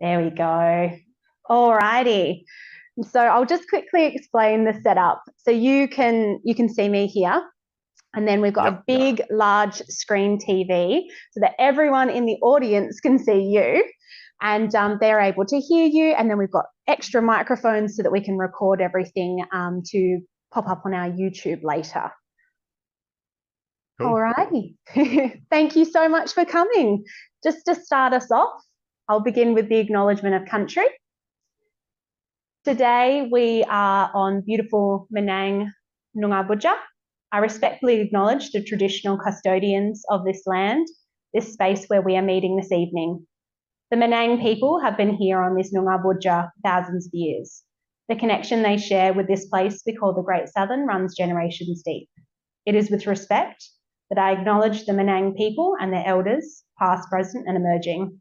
There we go. All righty. So I'll just quickly explain the setup. So you can see me here, and then we've got a Yep. big, large screen TV so that everyone in the audience can see you, and they're able to hear you. And then we've got extra microphones so that we can record everything to pop up on our YouTube later. All Cool. righty. Thank you so much for coming. Just to start us off, I'll begin with the acknowledgement of country. Today we are on beautiful Menang Noongar. I respectfully acknowledge the traditional custodians of this land, this space where we are meeting this evening. The Menang people have been here on this Noongar thousands of years. The connection they share with this place we call the Great Southern runs generations deep. It is with respect that I acknowledge the Menang people and their elders, past, present, and emerging.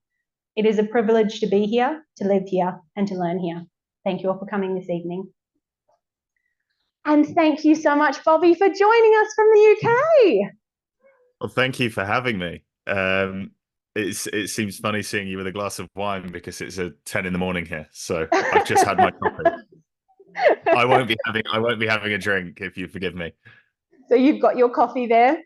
It is a privilege to be here, to live here, and to learn here. Thank you all for coming this evening. And thank you so much, Bobby, for joining us from the UK. Well, thank you for having me. It seems funny seeing you with a glass of wine because it's a 10 in the morning here. So I've just had my coffee. I won't be having a drink if you forgive me. So you've got your coffee there.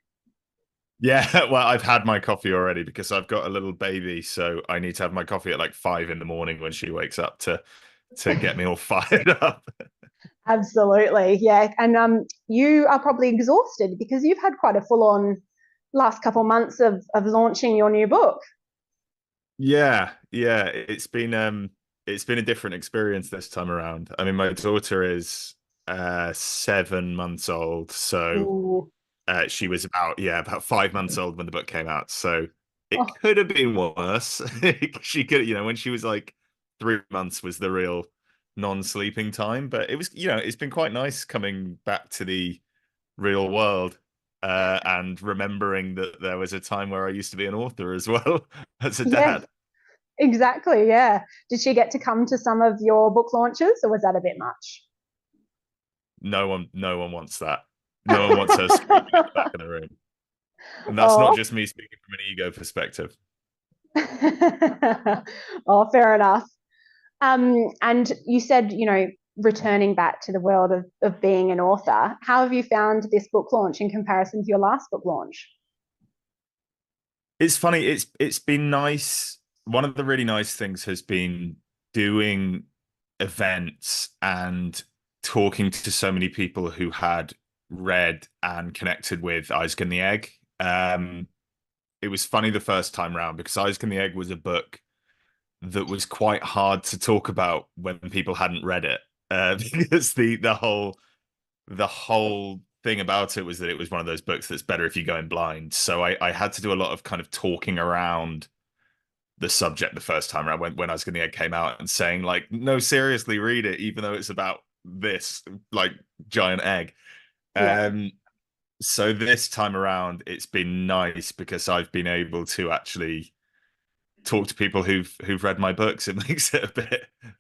Yeah, well, I've had my coffee already because I've got a little baby, so I need to have my coffee at like 5 in the morning when she wakes up to get me all fired up. Absolutely, yeah. And you are probably exhausted because you've had quite a full-on last couple of months of launching your new book. Yeah, it's been a different experience this time around. I mean, my daughter is 7 months old, so Ooh. she was about 5 months old when the book came out. So it Oh, could have been worse. She could, when she was like 3 months was the real non-sleeping time. But it was, it's been quite nice coming back to the real world and remembering that there was a time where I used to be an author as well as a yes, dad. exactly. Yeah. Did she get to come to some of your book launches, or was that a bit much? No one wants that. No one wants her screaming at the back of the room. And that's not Oh. just me speaking from an ego perspective. Oh, fair enough. And you said, returning back to the world of being an author. How have you found this book launch in comparison to your last book launch? It's funny. It's been nice. One of the really nice things has been doing events and talking to so many people who had read and connected with Isaac and the Egg. It was funny the first time round because Isaac and the Egg was a book that was quite hard to talk about when people hadn't read it. Because the whole thing about it was that it was one of those books that's better if you go in blind. So I had to do a lot of kind of talking around the subject the first time around when I was getting the egg came out and saying like, no, seriously, read it, even though it's about this like giant egg. Yeah. Um, so this time around, it's been nice because I've been able to actually talk to people who've read my books. It makes it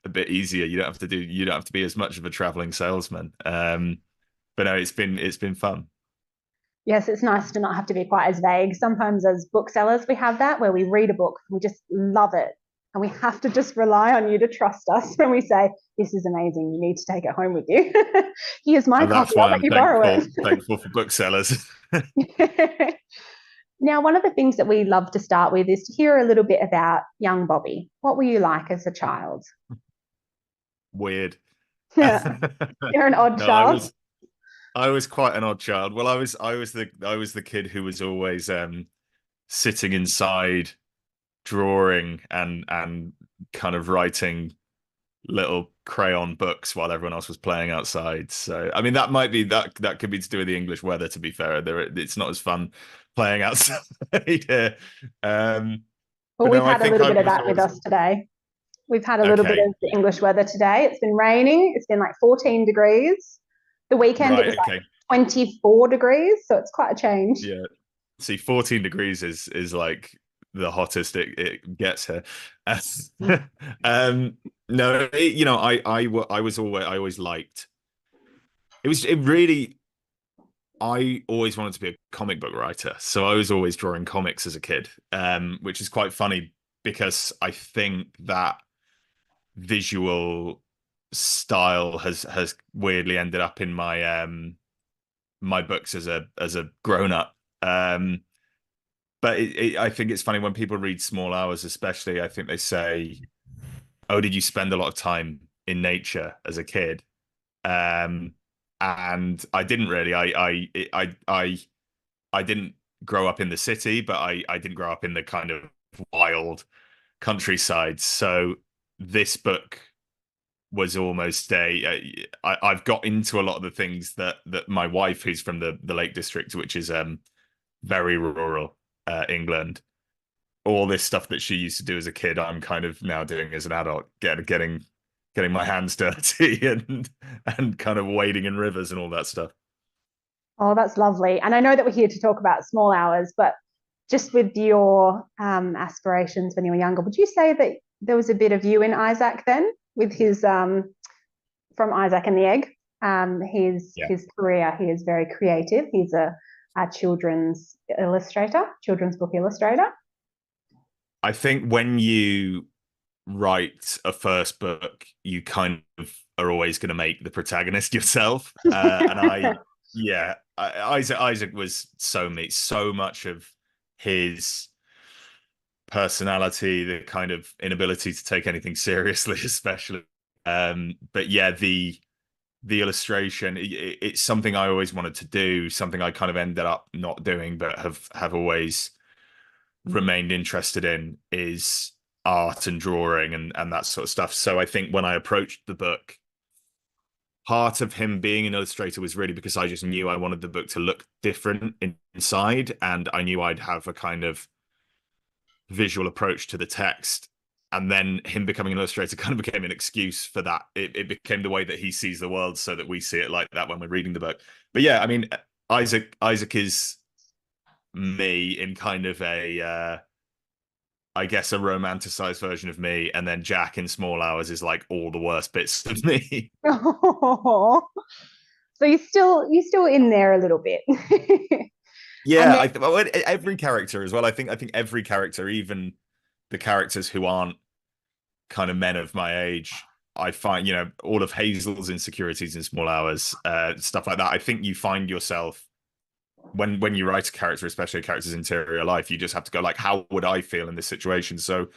a bit easier. You don't have to be as much of a traveling salesman. But no, it's been fun. Yes, it's nice to not have to be quite as vague. Sometimes as booksellers, we have that where we read a book, we just love it. And we have to just rely on you to trust us when we say, this is amazing, you need to take it home with you. Here's my And copy, that's I'll why let I'm you borrow thankful for booksellers. it. Now, one of the things that we love to start with is to hear a little bit about young Bobby. What were you like as a child? Weird. You're an odd No, I child. was I was quite an odd child. Well, I was the kid who was always sitting inside drawing and kind of writing little crayon books while everyone else was playing outside. So, I mean, that could be to do with the English weather, to be fair. It's not as fun playing outside here. Um, Well, but we've no, I had a think little I bit of was that with always us today. We've had a little bit okay. of the English weather today. It's been raining. It's been like 14 degrees. The weekend, it was Right, like okay. 24 degrees. So it's quite a change. Yeah. See, 14 degrees is like the hottest it gets here. um, no, I always liked it really I always wanted to be a comic book writer. So I was always drawing comics as a kid, which is quite funny because I think that visual style has weirdly ended up in my books as a grown up. But I think it's funny when people read Small Hours, especially. I think they say, "Oh, did you spend a lot of time in nature as a kid?" Um, and I didn't really. I didn't grow up in the city, but I didn't grow up in the kind of wild countryside. So this book was almost I've got into a lot of the things that my wife, who's from the Lake District, which is very rural England, all this stuff that she used to do as a kid, I'm kind of now doing as an adult, getting my hands dirty and kind of wading in rivers and all that stuff. Oh, that's lovely. And I know that we're here to talk about Small Hours, but just with your aspirations when you were younger, would you say that there was a bit of you in Isaac then, with his from Isaac and the Egg? Yeah. His career, he is very creative. He's a children's illustrator, children's book illustrator. I think when you write a first book, you kind of are always going to make the protagonist yourself. And yeah, Isaac was so much of his personality, the kind of inability to take anything seriously, especially. But yeah, the illustration, it's something I always wanted to do, something I kind of ended up not doing, but have always remained interested in, is art and drawing and that sort of stuff. So I think when I approached the book, part of him being an illustrator was really because I just knew I wanted the book to look different inside, and I knew I'd have a kind of visual approach to the text. And then him becoming an illustrator kind of became an excuse for that. It became the way that he sees the world, so that we see it like that when we're reading the book. But yeah, I mean, Isaac is me in kind of I guess a romanticized version of me, and then Jack in Small Hours is like all the worst bits of me. Oh, so you're still in there a little bit. And Yeah, then, well, every character as well. I think every character, even the characters who aren't kind of men of my age, I find, all of Hazel's insecurities in Small Hours, stuff like that. I think you find yourself when you write a character, especially a character's interior life, you just have to go like, how would I feel in this situation? So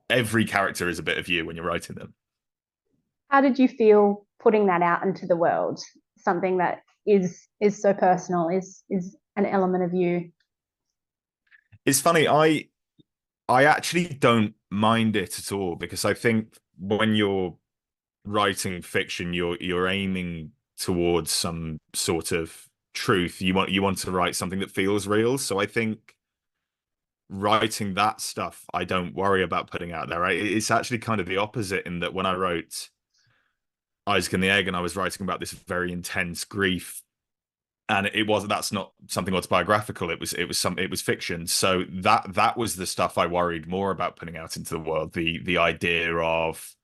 every character is a bit of you when you're writing them. how did you feel putting that out into the world? Something that is so personal, is an element of you. It's funny, I actually don't mind it at all, because I think when you're writing fiction, you're aiming towards some sort of truth. You want to write something that feels real. So I think writing that stuff, I don't worry about putting out there. It's actually kind of the opposite, in that when I wrote Isaac and the Egg, and I was writing about this very intense grief, and that's not something autobiographical. It was fiction. So that was the stuff I worried more about putting out into the world. The idea of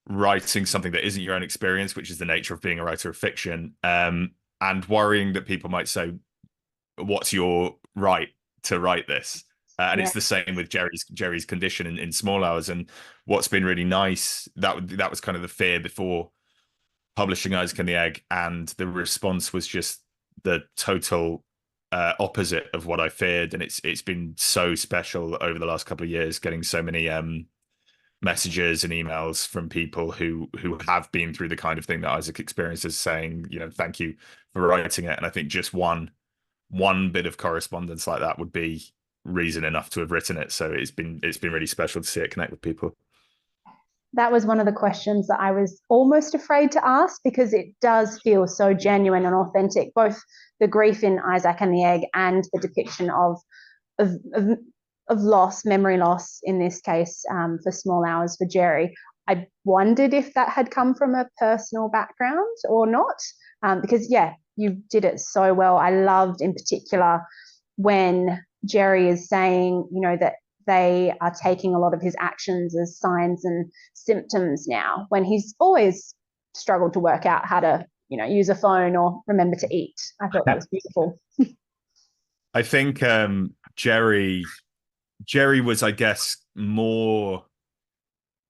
writing something that isn't your own experience, which is the nature of being a writer of fiction, and worrying that people might say, "What's your right to write this?" And Yeah. it's the same with Jerry's condition in Small Hours. And what's been really nice, that was kind of the fear before publishing Isaac and the Egg, and the response was just the total opposite of what I feared. And it's been so special over the last couple of years, getting so many messages and emails from people who have been through the kind of thing that Isaac experiences, saying, thank you for writing it. And I think just one bit of correspondence like that would be reason enough to have written it. So it's been really special to see it connect with people. That was one of the questions that I was almost afraid to ask, because it does feel so genuine and authentic, both the grief in Isaac and the Egg and the depiction of, of, of loss, memory loss in this case, for Small Hours for Jerry. I wondered if that had come from a personal background or not, because, yeah, you did it so well. I loved in particular when Jerry is saying, that they are taking a lot of his actions as signs and symptoms now, when he's always struggled to work out how to, use a phone or remember to eat. I thought that was beautiful. I think Jerry was, I guess, more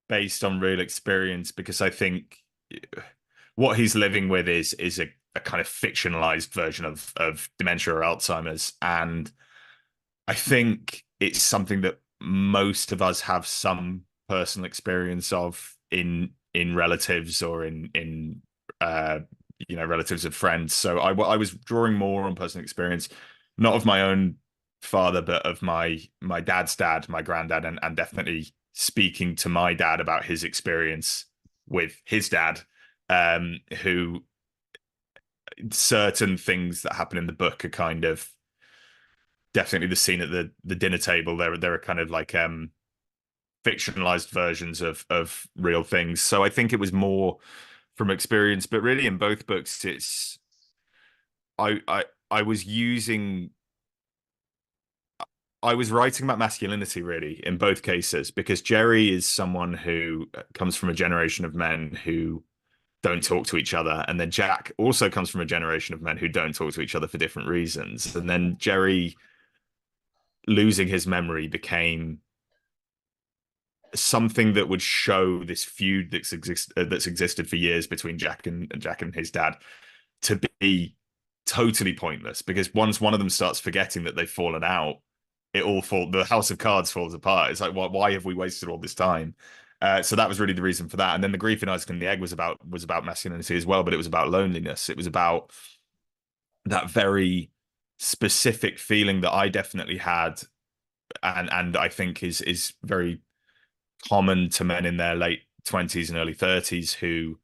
based on real experience, because I think what he's living with is a kind of fictionalized version of dementia or Alzheimer's. And I think it's something that most of us have some personal experience of in relatives or in uh relatives of friends. So I was drawing more on personal experience, not of my own father, but of my dad's dad, my granddad, and definitely speaking to my dad about his experience with his dad, who certain things that happen in the book are kind of definitely the scene at the dinner table. There are kind of like fictionalized versions of real things. So I think it was more from experience, but really in both books, it's I was using I was writing about masculinity really in both cases, because Jerry is someone who comes from a generation of men who don't talk to each other, and then Jack also comes from a generation of men who don't talk to each other for different reasons, and then Jerry losing his memory became something that would show this feud that's existed for years between Jack and his dad to be totally pointless, because once one of them starts forgetting that they've fallen out, the house of cards falls apart. It's like, why have we wasted all this time? So that was really the reason for that. And then the grief in Isaac and the Egg was about masculinity as well, but it was about loneliness. It was about that very specific feeling that I definitely had, and I think is very common to men in their late 20s and early 30s, who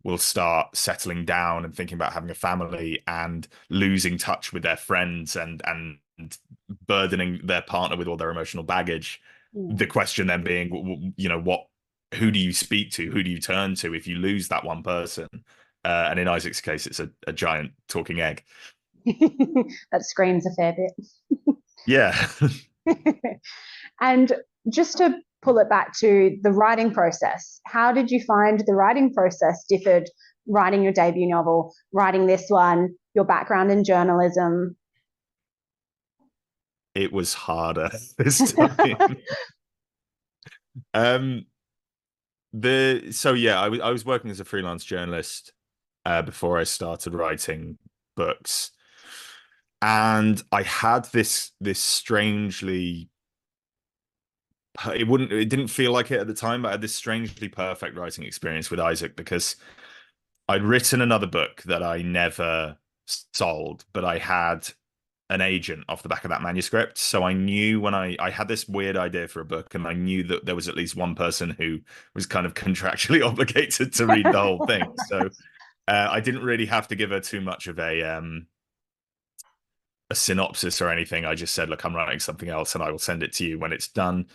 will start settling down and thinking about having a family and losing touch with their friends and burdening their partner with all their emotional baggage. The question then being, who do you speak to? Who do you turn to if you lose that one person? And in Isaac's case, it's a giant talking egg. That screams a fair bit. Yeah. And just to pull it back to the writing process, how did you find the writing process differed writing your debut novel, writing this one, your background in journalism? It was harder this time. um I was working as a freelance journalist before I started writing books, and I had this strangely, it didn't feel like it at the time, but I had this strangely perfect writing experience with Isaac, because I'd written another book that I never sold, but I had an agent off the back of that manuscript. So I knew when I had this weird idea for a book, and I knew that there was at least one person who was kind of contractually obligated to read the whole thing. So I didn't really have to give her too much of a synopsis or anything. I just said, look, I'm writing something else and I will send it to you when it's done.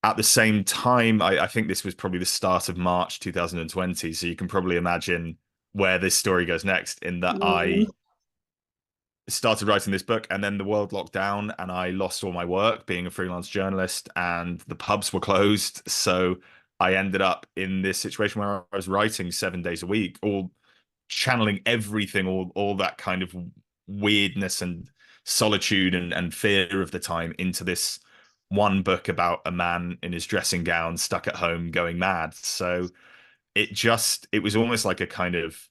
At the same time, I think this was probably the start of March 2020. So you can probably imagine where this story goes next, in that I started writing this book and then the world locked down and I lost all my work being a freelance journalist and the pubs were closed. So I ended up in this situation where I was writing 7 days a week, all channeling everything, all that kind of weirdness and solitude and fear of the time into this one book about a man in his dressing gown stuck at home going mad. So it was almost like a kind of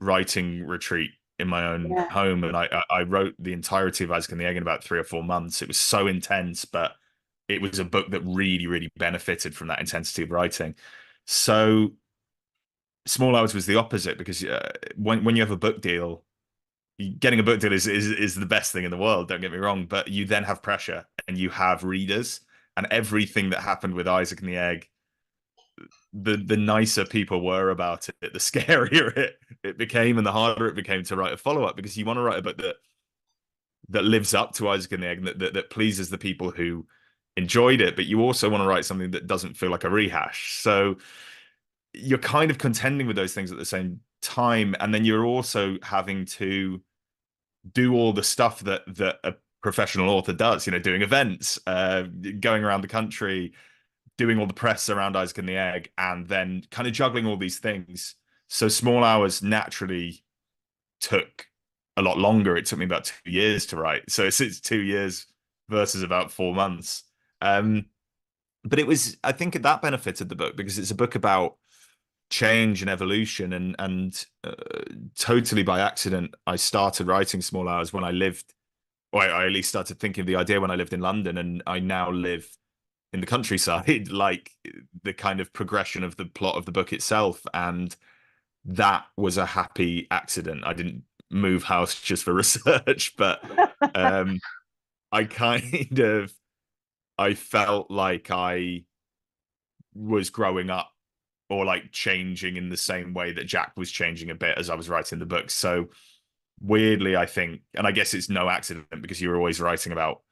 writing retreat in my own home, and I wrote the entirety of Isaac and the Egg in about 3 or 4 months. It was so intense, but it was a book that really, really benefited from that intensity of writing. So Small Hours was the opposite, because when you have a book deal, getting a book deal is the best thing in the world. Don't get me wrong, but you then have pressure and you have readers, and everything that happened with Isaac and the Egg, the nicer people were about it, the scarier it became, and the harder it became to write a follow up, because you want to write a book that lives up to Isaac and the Egg, that pleases the people who enjoyed it, but you also want to write something that doesn't feel like a rehash. So you're kind of contending with those things at the same time, and then you're also having to do all the stuff that a professional author does, doing events, going around the country, doing all the press around Isaac and the Egg, and then kind of juggling all these things. So Small Hours naturally took a lot longer. It took me about 2 years to write. So it's 2 years versus about 4 months. but it was, I think that benefited the book because it's a book about change and evolution, and totally by accident I started writing Small Hours when I lived, or I at least started thinking of the idea when I lived in London, and I now live in the countryside, like the kind of progression of the plot of the book itself. And that was a happy accident. I didn't move house just for research, but um I kind of, I felt like I was growing up or like changing in the same way that Jack was changing a bit as I was writing the book. So weirdly, I think, and I guess it's no accident because you're always writing about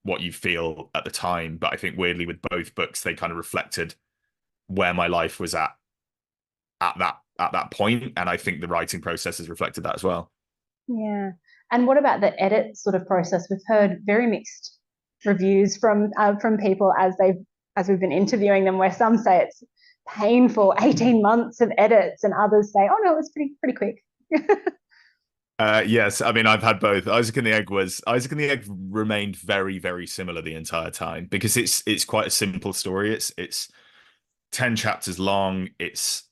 what you feel at the time, but I think weirdly with both books, they kind of reflected where my life was at that point, and I think the writing process has reflected that as well. Yeah. And what about the edit sort of process? We've heard very mixed reviews from people as we've been interviewing them, where some say it's painful, 18 months of edits, and others say, oh no, it was pretty quick. Yes, I mean I've had both. Isaac and the Egg remained very, very similar the entire time because it's quite a simple story. It's 10 chapters long. It's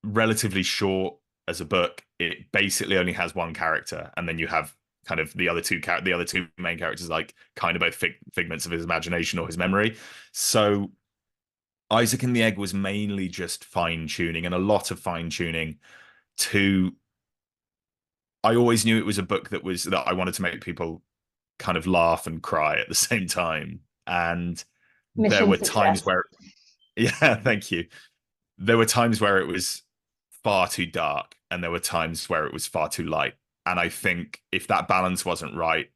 relatively short as a book. It basically only has one character, and then you have kind of the other two main characters, like kind of both figments of his imagination or his memory. So Isaac and the Egg was mainly just fine tuning, and a lot of fine tuning to. I always knew it was a book that I wanted to make people kind of laugh and cry at the same time. And there Mission were times success. where, yeah, thank you. There were times where it was far too dark, and there were times where it was far too light. And I think if that balance wasn't right,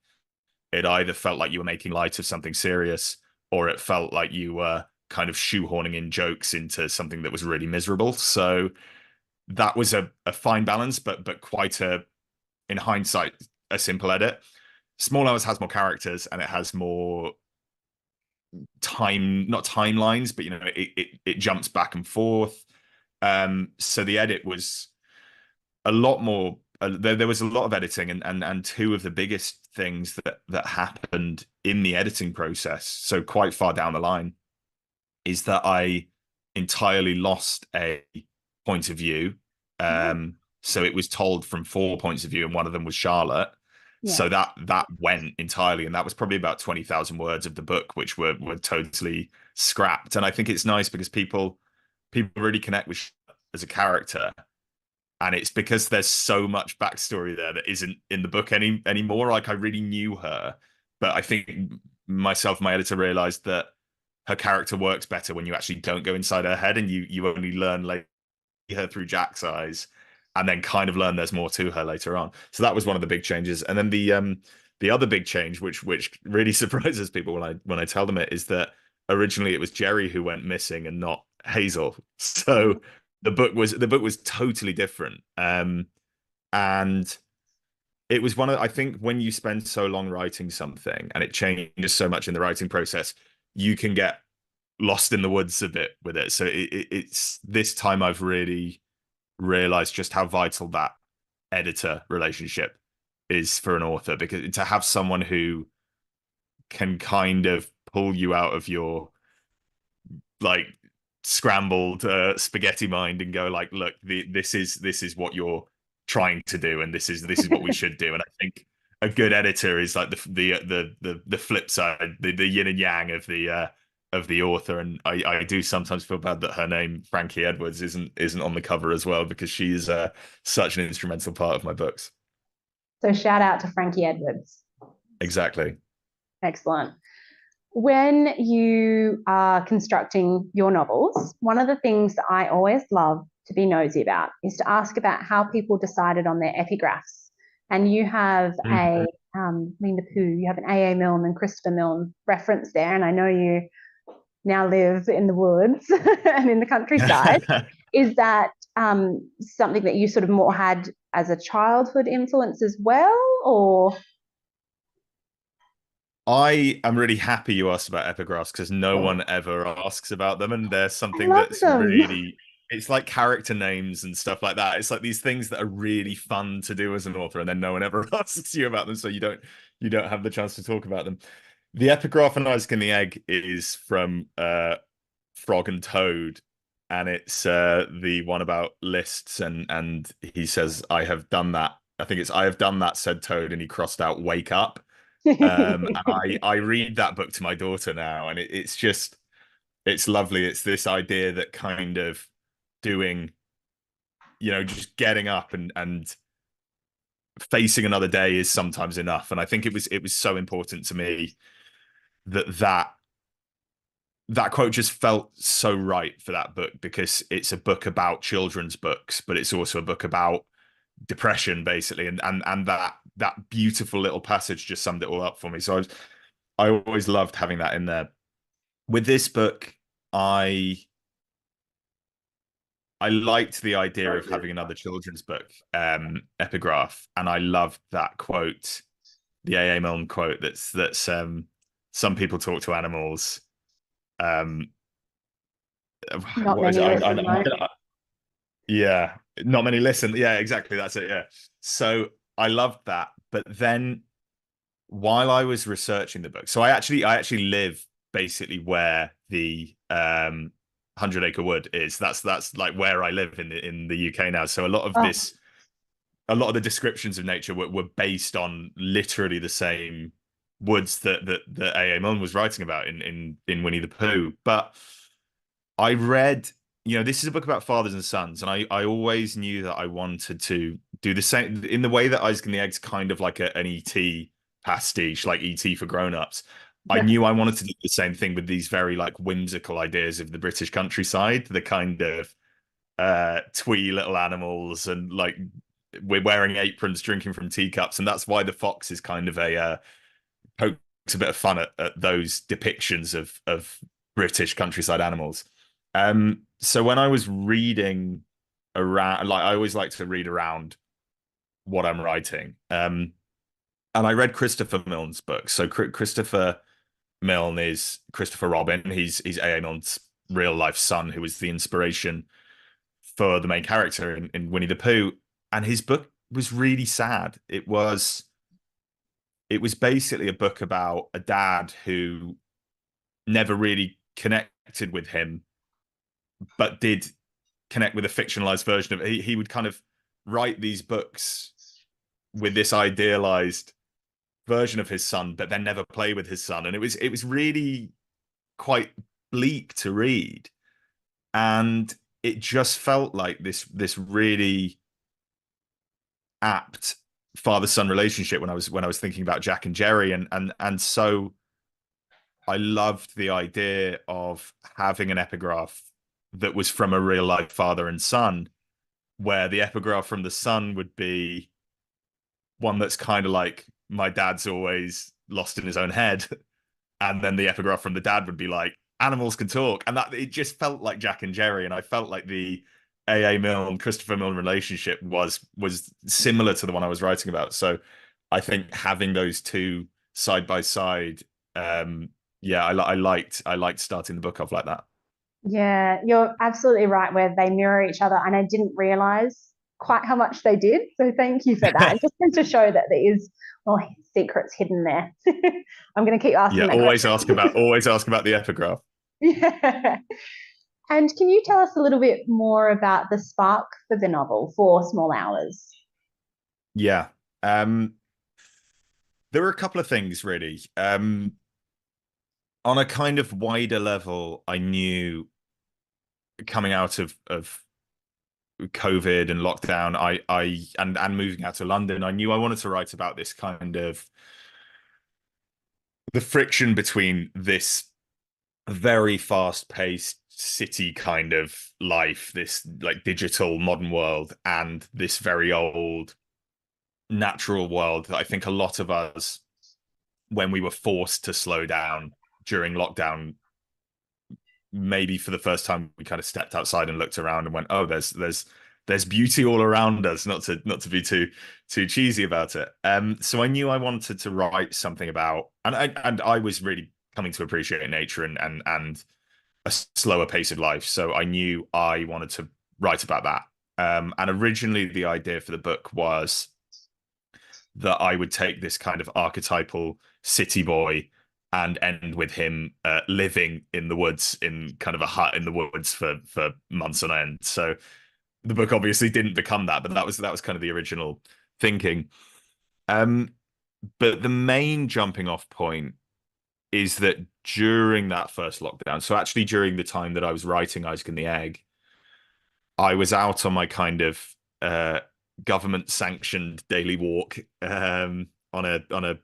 it either felt like you were making light of something serious, or it felt like you were kind of shoehorning in jokes into something that was really miserable. So that was a fine balance, but quite a, in hindsight, a simple edit. Small Hours has more characters and it has more time, not timelines, but it jumps back and forth. So the edit was a lot more. There was a lot of editing, and two of the biggest things that happened in the editing process, so quite far down the line, is that I entirely lost a point of view. So it was told from four points of view, and one of them was Charlotte. Yeah. So that went entirely, and that was probably about 20,000 words of the book, which were totally scrapped. And I think it's nice because people really connect with Charlotte as a character, and it's because there's so much backstory there that isn't in the book anymore. Like I really knew her, but I think myself, my editor, realized that her character works better when you actually don't go inside her head and you only learn like her through Jack's eyes, and then kind of learn there's more to her later on. So that was one of the big changes. And then the other big change, which really surprises people when I tell them it, is that originally it was Jerry who went missing and not Hazel. So the book was totally different. And it was one of, I think when you spend so long writing something and it changes so much in the writing process, you can get lost in the woods a bit with it. So it's this time I've really realized just how vital that editor relationship is for an author, because to have someone who can kind of pull you out of your like scrambled spaghetti mind and go like, look, this is what you're trying to do, and this is what we should do. And I think a good editor is like the flip side, the yin and yang of the author. And I do sometimes feel bad that her name Frankie Edwards isn't on the cover as well, because she's such an instrumental part of my books. So shout out to Frankie Edwards. Exactly. Excellent. When you are constructing your novels, one of the things that I always love to be nosy about is to ask about how people decided on their epigraphs. And you have a Winnie the Pooh, you have an A.A. Milne and Christopher Milne reference there, and I know you now live in the woods and in the countryside. Is that something that you sort of more had as a childhood influence as well, or? I am really happy you asked about epigraphs because no one ever asks about them, and there's I something love that's them. really, it's like character names and stuff like that. It's like these things that are really fun to do as an author, and then no one ever asks you about them, so you don't have the chance to talk about them. The epigraph in Isaac and the Egg is from Frog and Toad, and it's the one about lists, and he says, "I have done that." I think it's "I have done that," said Toad, and he crossed out "wake up." And I read that book to my daughter now, and it's just it's lovely. It's this idea that kind of doing, just getting up and facing another day is sometimes enough. And I think it was so important to me that quote just felt so right for that book, because it's a book about children's books, but it's also a book about depression, basically, and that beautiful little passage just summed it all up for me. So I always loved having that in there. With this book, I liked the idea of having another children's book epigraph, and I loved that quote, the A.A. Milne quote that's some people talk to animals. Not What is many it? listen, right? Yeah, not many listen. Yeah, exactly. That's it. Yeah. So I loved that. But then while I was researching the book, so I actually live basically where the 100 Acre Wood is. That's like where I live in the UK now. So Oh, a lot of the descriptions of nature were based on literally the same woods that A.A. Milne was writing about in Winnie the Pooh. But I read, this is a book about fathers and sons, and I always knew that I wanted to do the same in the way that Isaac and the Egg's kind of like an ET pastiche, like ET for grown-ups. I yeah. knew I wanted to do the same thing with these very like whimsical ideas of the British countryside, the kind of twee little animals, and like we're wearing aprons, drinking from teacups, and that's why the fox is kind of pokes a bit of fun at those depictions of British countryside animals. So when I was reading around, like I always like to read around what I'm writing. And I read Christopher Milne's book. So Christopher Milne is Christopher Robin. He's A.A. Milne's real life son, who was the inspiration for the main character in Winnie the Pooh. And his book was really sad. It was basically a book about a dad who never really connected with him, but did connect with a fictionalized version of it. He would kind of write these books with this idealized version of his son, but then never play with his son. And it was really quite bleak to read. And it just felt like this really apt father-son relationship when I was thinking about Jack and Jerry. And so I loved the idea of having an epigraph that was from a real life father and son, where the epigraph from the son would be one that's kind of like, my dad's always lost in his own head. And then the epigraph from the dad would be like, animals can talk. And that it just felt like Jack and Jerry. And I felt like the A.A. Milne, Christopher Milne relationship was similar to the one I was writing about. So I think having those two side by side, yeah, I liked starting the book off like that. Yeah, you're absolutely right, where they mirror each other. And I didn't realize quite how much they did. So thank you for that. It just seems to show that there is, well, secrets hidden there. I'm going to keep Yeah, asking that always question. ask about always ask about the epigraph. Yeah. And can you tell us a little bit more about the spark for the novel, For Small Hours? Yeah. There were a couple of things really. On a kind of wider level, I knew coming out of COVID and lockdown, and moving out to London, I knew I wanted to write about this kind of the friction between this very fast-paced city kind of life, this like digital modern world, and this very old natural world that I think a lot of us, when we were forced to slow down during lockdown, maybe for the first time we kind of stepped outside and looked around and went, oh, there's beauty all around us, not to be too cheesy about it. So I knew I wanted to write something about, and I was really coming to appreciate nature and a slower pace of life. So I knew I wanted to write about that. And originally the idea for the book was that I would take this kind of archetypal city boy and end with him living in the woods in kind of a hut in the woods for months on end. So the book obviously didn't become that, but that was kind of the original thinking. Um, but the main jumping off point is that during that first lockdown, so actually during the time that I was writing Isaac and the Egg, I was out on my kind of uh, government sanctioned daily walk on a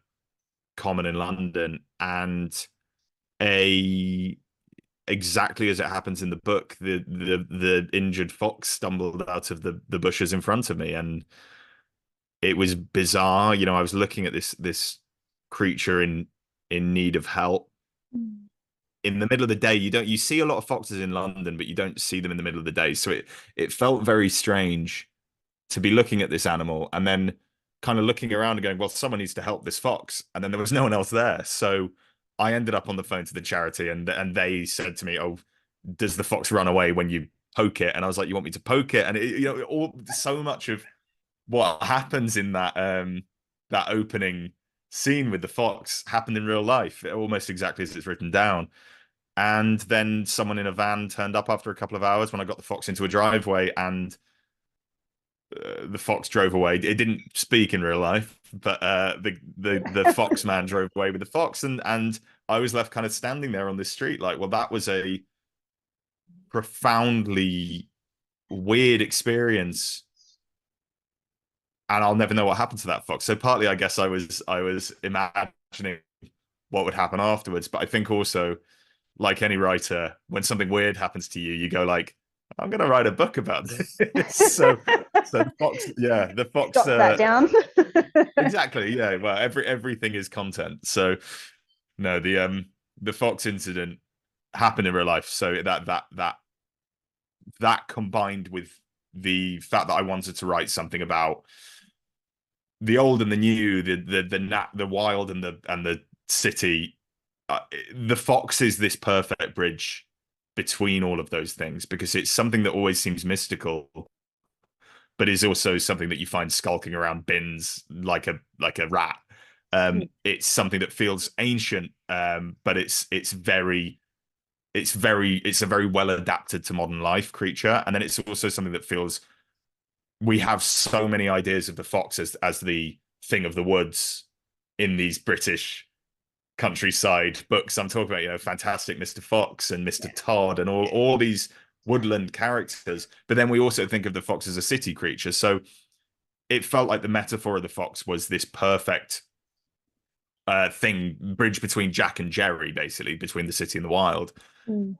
common in London, and a exactly as it happens in the book, the injured fox stumbled out of the bushes in front of me, and it was bizarre. You know, I was looking at this creature in need of help in the middle of the day. You see a lot of foxes in London, but you don't see them in the middle of the day. So it felt very strange to be looking at this animal and then kind of looking around and going, well, someone needs to help this fox. And then there was no one else there. So I ended up on the phone to the charity, and they said to me, oh, does the fox run away when you poke it? And I was like, you want me to poke it? And so much of what happens in that opening scene with the fox happened in real life, almost exactly as it's written down. And then someone in a van turned up after a couple of hours when I got the fox into a driveway, and the fox drove away. It didn't speak in real life, but the fox man drove away with the fox, and I was left kind of standing there on this street, like, well, that was a profoundly weird experience, and I'll never know what happened to that fox. So partly, I guess I was imagining what would happen afterwards, but I think also, like any writer, when something weird happens to you, you go like, I'm going to write a book about this. So the fox, yeah, the fox. Jot that down. Exactly, yeah. Well, everything is content. So no, the fox incident happened in real life. So that combined with the fact that I wanted to write something about the old and the new, the wild and the city. The fox is this perfect bridge between all of those things, because it's something that always seems mystical, but is also something that you find skulking around bins like a rat. It's something that feels ancient, but it's a very well adapted to modern life creature. And then it's also something that feels, we have so many ideas of the fox as the thing of the woods in these British countryside books. I'm talking about, Fantastic Mr. Fox and Mr. Todd and all these woodland characters. But then we also think of the fox as a city creature. So it felt like the metaphor of the fox was this perfect bridge between Jack and Jerry, basically, between the city and the wild.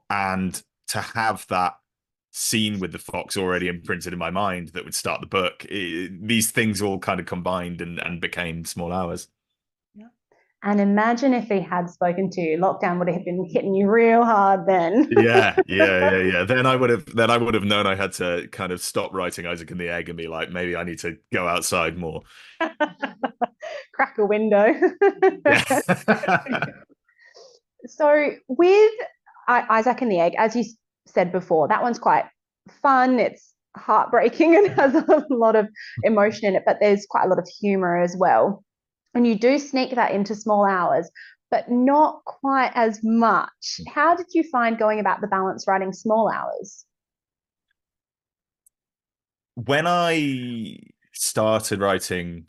And to have that scene with the fox already imprinted in my mind that would start the book, these things all kind of combined and became Small Hours. And imagine if he had spoken to you. Lockdown would have been hitting you real hard then. Yeah. Then I would have known I had to kind of stop writing Isaac and the Egg and be like, maybe I need to go outside more. Crack a window. Yeah. So with Isaac and the Egg, as you said before, that one's quite fun. It's heartbreaking and has a lot of emotion in it, but there's quite a lot of humor as well. And you do sneak that into Small Hours, but not quite as much. How did you find going about the balance writing Small Hours? When I started writing,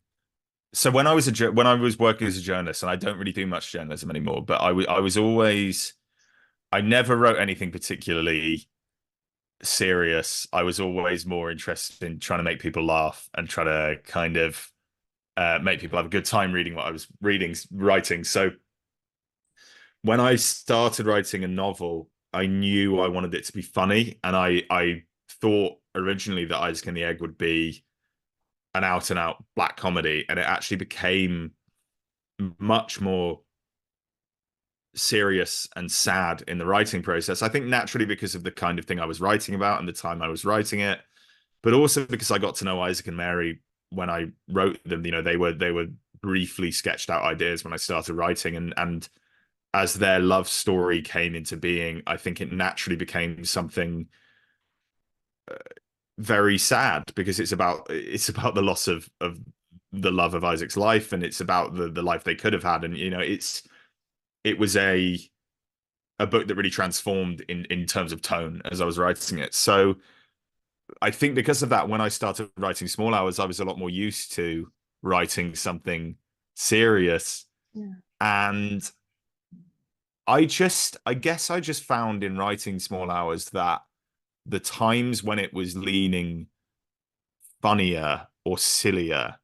so when I was working as a journalist, and I don't really do much journalism anymore, but I was always, I never wrote anything particularly serious. I was always more interested in trying to make people laugh and try to kind of make people have a good time reading what I was writing. So when I started writing a novel, I knew I wanted it to be funny, and I thought originally that Isaac and the Egg would be an out and out black comedy, and it actually became much more serious and sad in the writing process. I think naturally because of the kind of thing I was writing about and the time I was writing it, but also because I got to know Isaac and Mary when I wrote them. They were briefly sketched out ideas when I started writing, and as their love story came into being, I think it naturally became something very sad, because it's about the loss of the love of Isaac's life, and it's about the life they could have had. And it was a book that really transformed in terms of tone as I was writing it. So I think because of that, when I started writing Small Hours, I was a lot more used to writing something serious. Yeah. And I guess I just found in writing Small Hours that the times when it was leaning funnier or sillier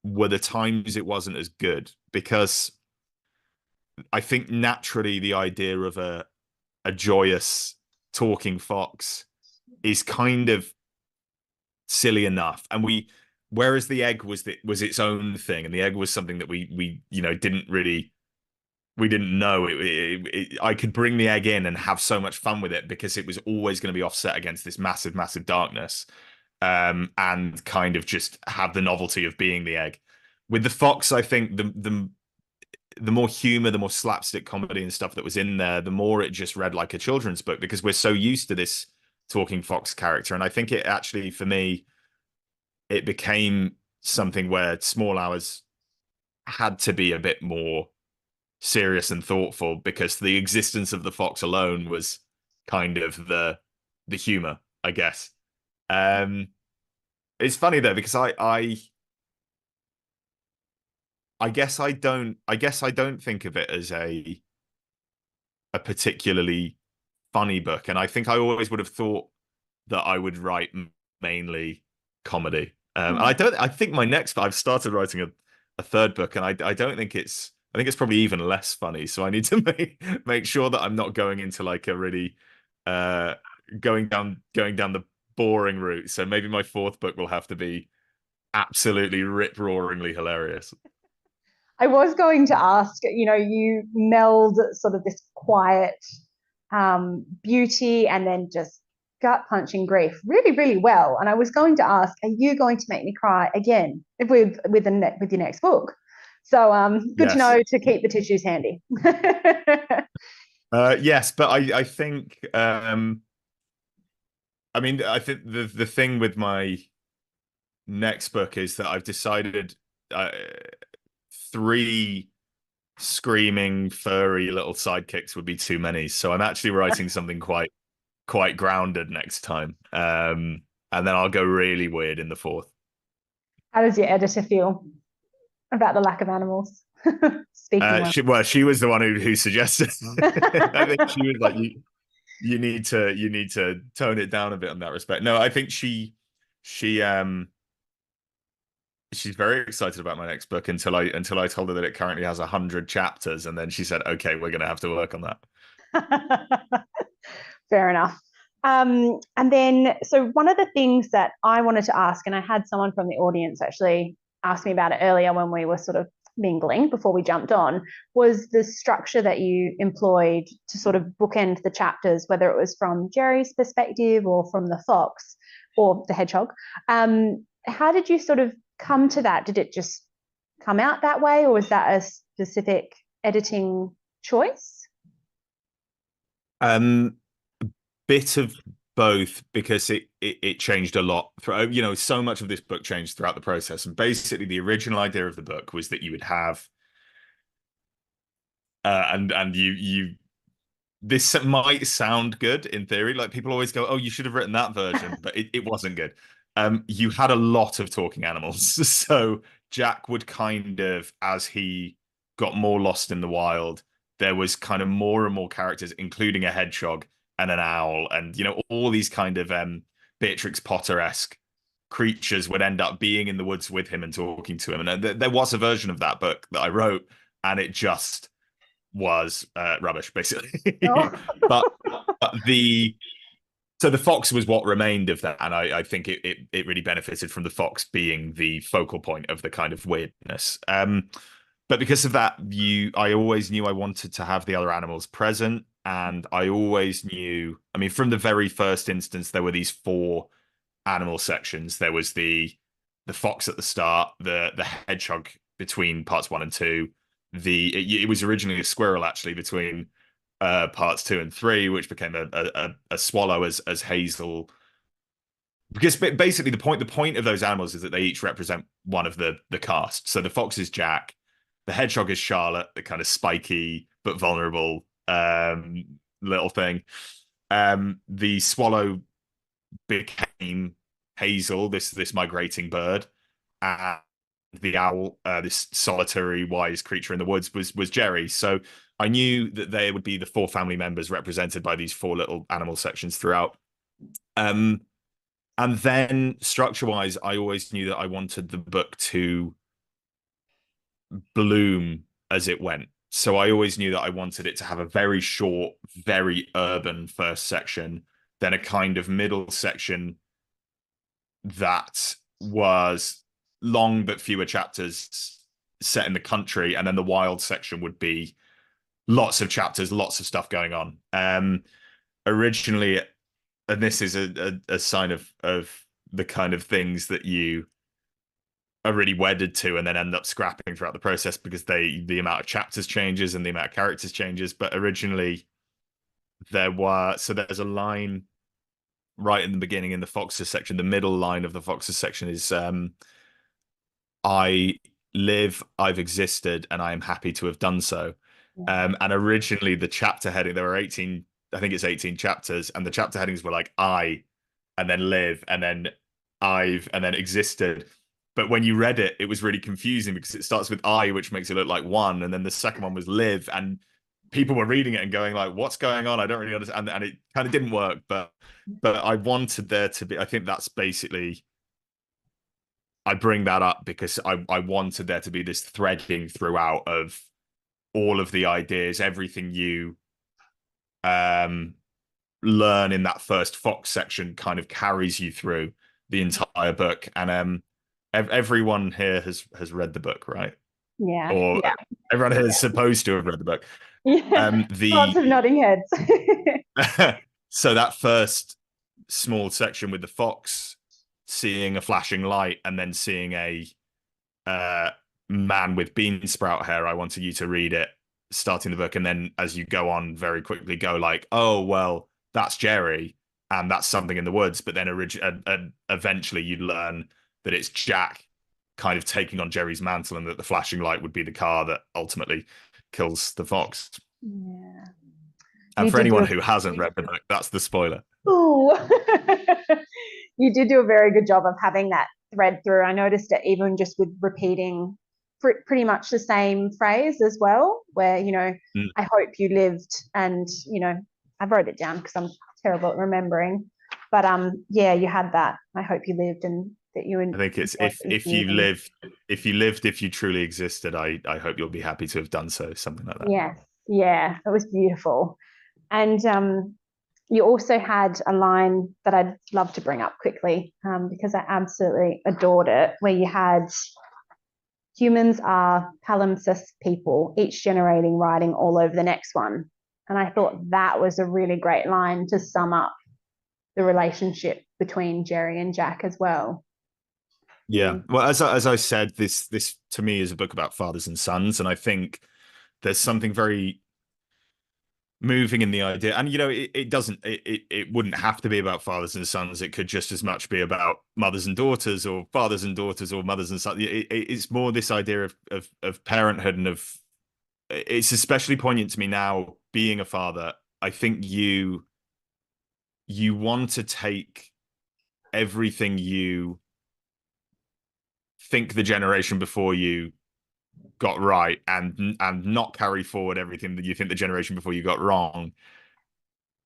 were the times it wasn't as good, because I think naturally the idea of a joyous talking fox is kind of silly enough, and whereas the egg was its own thing, and the egg was something that we we didn't know I could bring the egg in and have so much fun with it because it was always going to be offset against this massive darkness, and kind of just have the novelty of being the egg. With the fox, I think the more humor, the more slapstick comedy and stuff that was in there, the more it just read like a children's book, because we're so used to this talking fox character. And I think it actually, for me, it became something where Small Hours had to be a bit more serious and thoughtful, because the existence of the fox alone was kind of the humor, I guess. It's funny though, because I guess I don't think of it as a particularly funny book, and I think I always would have thought that I would write mainly comedy. And I think my next, I've started writing a third book, and I don't think I think it's probably even less funny. So I need to make sure that I'm not going into like a really uh going down the boring route. So maybe my fourth book will have to be absolutely rip-roaringly hilarious. I was going to ask, you meld sort of this quiet beauty and then just gut punching grief really, really well. And I was going to ask, are you going to make me cry again with your next book? So good to Yes. know to keep the tissues handy. Yes, but I think I mean, I think the thing with my next book is that I've decided uh, three screaming furry little sidekicks would be too many, so I'm actually writing something quite grounded next time, and then I'll go really weird in the fourth. How does your editor feel about the lack of animals? Speaking well. She was the one who suggested. I think she was like, you need to tone it down a bit on that respect. No, I think she she's very excited about my next book until I told her that it currently has 100 chapters, and then she said, "Okay, we're going to have to work on that." Fair enough. And then, so one of the things that I wanted to ask, and I had someone from the audience actually ask me about it earlier when we were sort of mingling before we jumped on, was the structure that you employed to sort of bookend the chapters, whether it was from Jerry's perspective or from the fox or the hedgehog. How did you sort of come to that? Did it just come out that way, or was that a specific editing choice? Bit of both, because it changed a lot through, so much of this book changed throughout the process. And basically the original idea of the book was that you would have and you this might sound good in theory, like people always go, oh, you should have written that version, but it wasn't good. You had a lot of talking animals. So Jack would kind of, as he got more lost in the wild, there was kind of more and more characters, including a hedgehog and an owl, and all these kind of Beatrix Potter-esque creatures would end up being in the woods with him and talking to him. And there was a version of that book that I wrote, and it just was rubbish, basically. Oh. but the so the fox was what remained of that, and I think it really benefited from the fox being the focal point of the kind of weirdness. But because of that, I always knew I wanted to have the other animals present, and I always knew. I mean, from the very first instance, there were these four animal sections. There was the fox at the start, the hedgehog between parts 1 and 2. It was originally a squirrel actually between parts 2 and 3, which became a swallow as Hazel. Because basically the point of those animals is that they each represent one of the cast. So the fox is Jack, the hedgehog is Charlotte, the kind of spiky but vulnerable little thing. The swallow became Hazel, this migrating bird, and the owl, this solitary wise creature in the woods, was Jerry. So I knew that they would be the four family members represented by these four little animal sections throughout. And then structure wise, I always knew that I wanted the book to bloom as it went. So I always knew that I wanted it to have a very short, very urban first section, then a kind of middle section that was long but fewer chapters set in the country, and then the wild section would be lots of chapters, lots of stuff going on. Originally, and this is a sign of the kind of things that you are really wedded to and then end up scrapping throughout the process because the amount of chapters changes and the amount of characters changes. But originally there's a line right in the beginning in the Foxes section. The middle line of the Foxes section is I live, I've existed, and I am happy to have done so. And originally the chapter heading, there were 18, I think it's 18 chapters, and the chapter headings were like I, and then live, and then I've, and then existed. But when you read it, it was really confusing because it starts with I, which makes it look like one, and then the second one was live, and people were reading it and going like, "What's going on? I don't really understand." And it kind of didn't work, but I wanted there to be. I think that's basically. I bring that up because I wanted there to be this threading throughout of all of the ideas, everything you learn in that first Fox section kind of carries you through the entire book. And everyone here has read the book, right? Yeah. Or Yeah. everyone here is supposed to have read the book. Yeah. Lots of nodding heads. So that first small section with the fox seeing a flashing light and then seeing a man with bean sprout hair, I wanted you to read it starting the book, and then as you go on very quickly go like, oh well, that's Jerry and that's something in the woods, but then eventually you'd learn that it's Jack kind of taking on Jerry's mantle and that the flashing light would be the car that ultimately kills the fox. Yeah. And for anyone who hasn't read the book, that's the spoiler. Ooh. You did do a very good job of having that thread through. I noticed it even just with repeating pretty much the same phrase as well, where, I hope you lived, and, I wrote it down because I'm terrible at remembering. But yeah, you had that. I hope you lived, and that you. I think it's if you truly existed, I hope you'll be happy to have done so, something like that. Yes, yeah, it was beautiful. And you also had a line that I'd love to bring up quickly because I absolutely adored it, where you had humans are palimpsest people, each generating writing all over the next one. And I thought that was a really great line to sum up the relationship between Jerry and Jack as well. Yeah. Well, as I said, this to me is a book about fathers and sons, and I think there's something very moving in the idea. And it wouldn't have to be about fathers and sons. It could just as much be about mothers and daughters, or fathers and daughters, or mothers and sons. It's more this idea of parenthood, and it's especially poignant to me now being a father. I think you want to take everything you think the generation before you got right and not carry forward everything that you think the generation before you got wrong,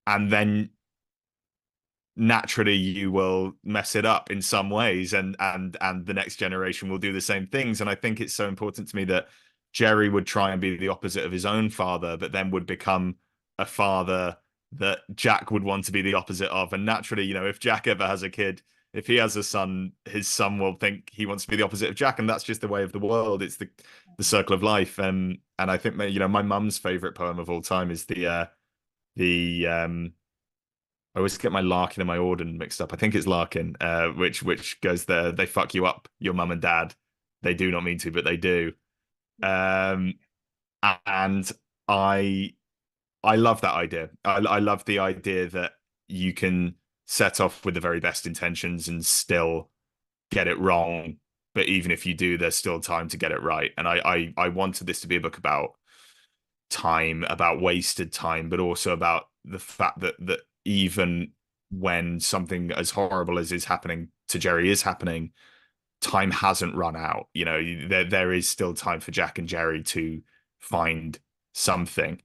and then naturally you will mess it up in some ways, and the next generation will do the same things. And I think it's so important to me that Jerry would try and be the opposite of his own father, but then would become a father that Jack would want to be the opposite of. And naturally, if Jack ever has a kid, if he has a son, his son will think he wants to be the opposite of Jack, and that's just the way of the world. It's the circle of life. And I think my mum's favorite poem of all time is the I always get my Larkin and my Auden mixed up. I think it's Larkin, which goes there. They fuck you up, your mum and dad. They do not mean to, but they do. And I love that idea. I love the idea that you can set off with the very best intentions and still get it wrong. But even if you do, there's still time to get it right. And I wanted this to be a book about time, about wasted time, but also about the fact that even when something as horrible as is happening to Jerry is happening, time hasn't run out. You know, there is still time for Jack and Jerry to find something.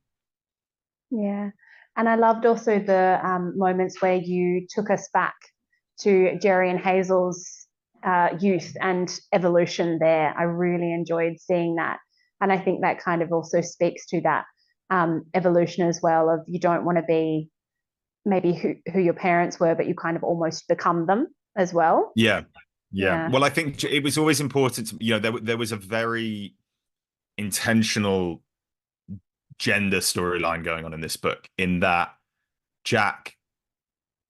Yeah. And I loved also the moments where you took us back to Jerry and Hazel's youth and evolution there. I really enjoyed seeing that. And I think that kind of also speaks to that evolution as well of you don't want to be maybe who your parents were, but you kind of almost become them as well. Yeah. Yeah. Yeah. Well, I think it was always important to, you know, there was a very intentional gender storyline going on in this book, in that Jack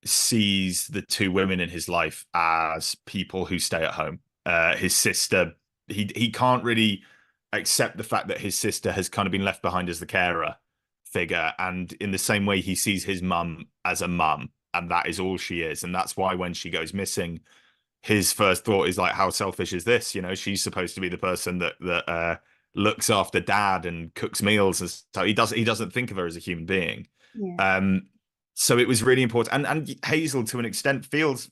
sees the two women in his life as people who stay at home. His sister, he can't really accept the fact that his sister has kind of been left behind as the carer figure, and in the same way he sees his mum as a mum, and that is all she is. And that's why when she goes missing, his first thought is like, how selfish is this? You know, she's supposed to be the person that looks after dad and cooks meals, and so he doesn't think of her as a human being. Yeah. So it was really important, and Hazel to an extent feels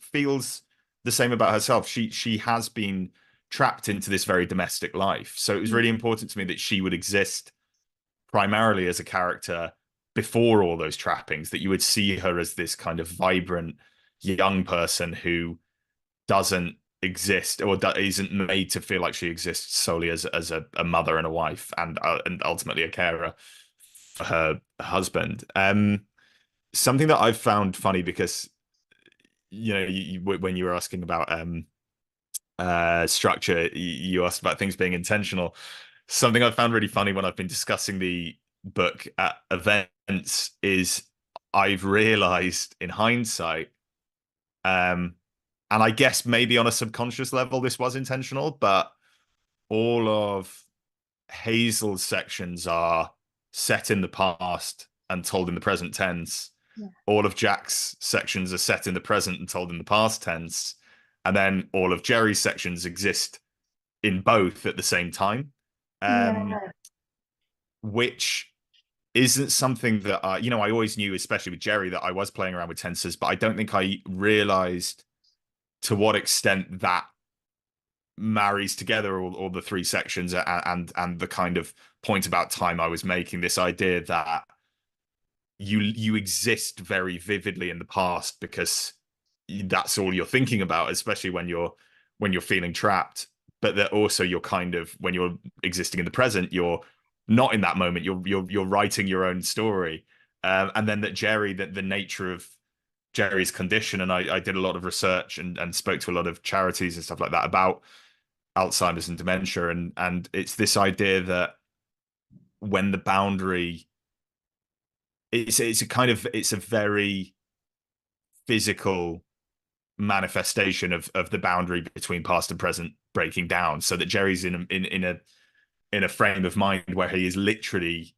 the same about herself. She has been trapped into this very domestic life, so it was really important to me that she would exist primarily as a character before all those trappings, that you would see her as this kind of vibrant young person who doesn't exist or isn't made to feel like she exists solely as a mother and a wife and ultimately a carer for her husband. Something that I've found funny, because you know, when you were asking about structure, you asked about things being intentional. Something I found really funny when I've been discussing the book at events is I've realized in hindsight, and I guess maybe on a subconscious level this was intentional, but all of Hazel's sections are set in the past and told in the present tense. Yeah. All of Jack's sections are set in the present and told in the past tense. And then all of Jerry's sections exist in both at the same time. Yeah. Which isn't something that I, you know, I always knew, especially with Jerry, that I was playing around with tenses, but I don't think I realized to what extent that marries together all the three sections, and the kind of point about time I was making, this idea that you exist very vividly in the past because that's all you're thinking about, especially when you're feeling trapped, but that also you're kind of, when you're existing in the present, you're not in that moment, you're writing your own story. And then that Jerry, that the nature of Jerry's condition, and I did a lot of research and spoke to a lot of charities and stuff like that about Alzheimer's and dementia, and it's this idea that when the boundary, it's a very physical manifestation of the boundary between past and present breaking down, so that Jerry's in a frame of mind where he is literally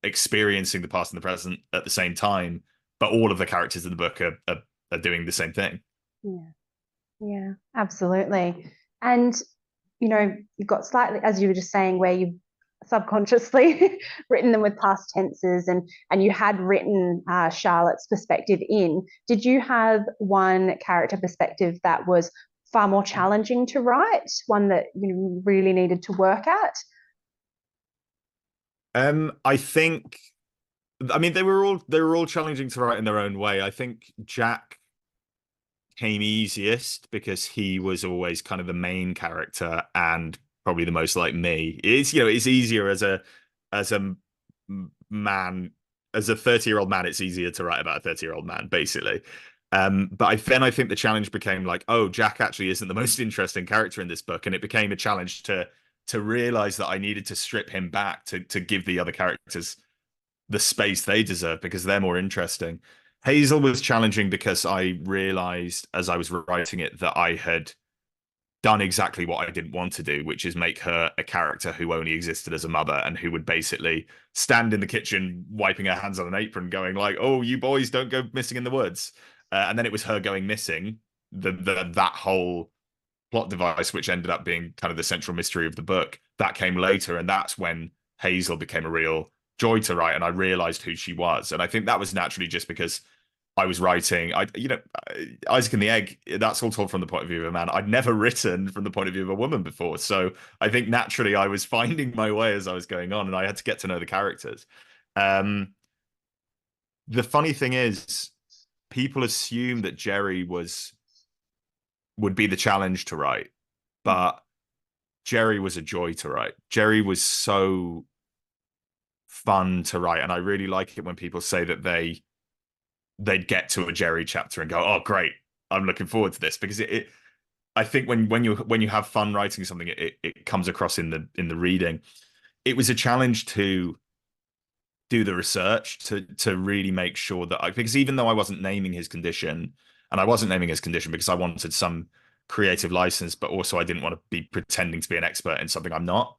experiencing the past and the present at the same time, but all of the characters in the book are doing the same thing. Yeah. Yeah, absolutely. And, you know, you've got slightly, as you were just saying, where you've subconsciously written them with past tenses, and you had written Charlotte's perspective in. Did you have one character perspective that was far more challenging to write, one that you really needed to work at? I think, I mean, they were all challenging to write in their own way. I think Jack came easiest because he was always kind of the main character and probably the most like me. It's, you know, it's easier as a man, as a 30-year-old man, it's easier to write about a 30-year-old man, basically. But I think the challenge became like, oh, Jack actually isn't the most interesting character in this book, and it became a challenge to realize that I needed to strip him back to give the other characters the space they deserve because they're more interesting. Hazel was challenging because I realized as I was writing it that I had done exactly what I didn't want to do, which is make her a character who only existed as a mother and who would basically stand in the kitchen wiping her hands on an apron going like, oh, you boys don't go missing in the woods. And then it was her going missing, that whole plot device, which ended up being kind of the central mystery of the book. That came later, and that's when Hazel became a real joy to write, and I realized who she was. And I think that was naturally just because I was writing, Isaac and the Egg, that's all told from the point of view of a man. I'd never written from the point of view of a woman before. So I think naturally I was finding my way as I was going on, and I had to get to know the characters. The funny thing is, people assume that Jerry would be the challenge to write, but Jerry was a joy to write. Jerry was so fun to write, and I really like it when people say that they'd get to a Jerry chapter and go, "Oh, great, I'm looking forward to this," because I think when you have fun writing something, it comes across in the reading. It was a challenge to do the research to really make sure that because even though I wasn't naming his condition, and I wasn't naming his condition because I wanted some creative license, but also I didn't want to be pretending to be an expert in something I'm not.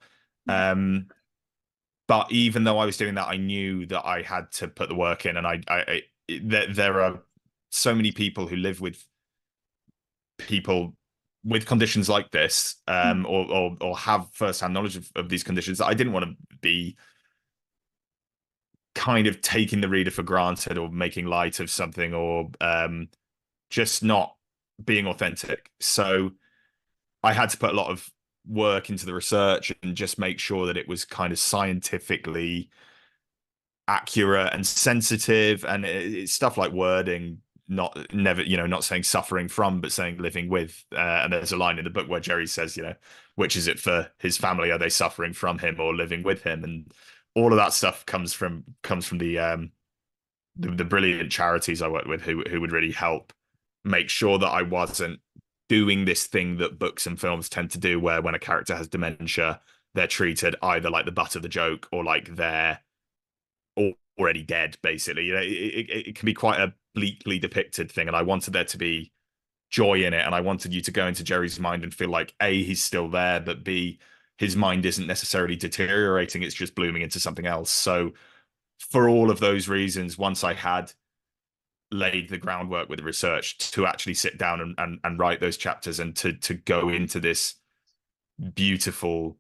But even though I was doing that, I knew that I had to put the work in, and there are so many people who live with people with conditions like this, or have firsthand knowledge of these conditions, that I didn't want to be kind of taking the reader for granted or making light of something, or just not being authentic. So I had to put a lot of work into the research and just make sure that it was kind of scientifically accurate and sensitive, and it's stuff like wording, not saying suffering from, but saying living with. And there's a line in the book where Jerry says, which is it for his family? Are they suffering from him or living with him? And all of that stuff comes from the brilliant charities I work with, who would really help make sure that I wasn't doing this thing that books and films tend to do, where when a character has dementia, they're treated either like the butt of the joke or like they're already dead, basically. It can be quite a bleakly depicted thing, and I wanted there to be joy in it, and I wanted you to go into Jerry's mind and feel like A, he's still there, but B, his mind isn't necessarily deteriorating, it's just blooming into something else. So for all of those reasons, once I had laid the groundwork with the research to actually sit down and write those chapters, and to go into this beautiful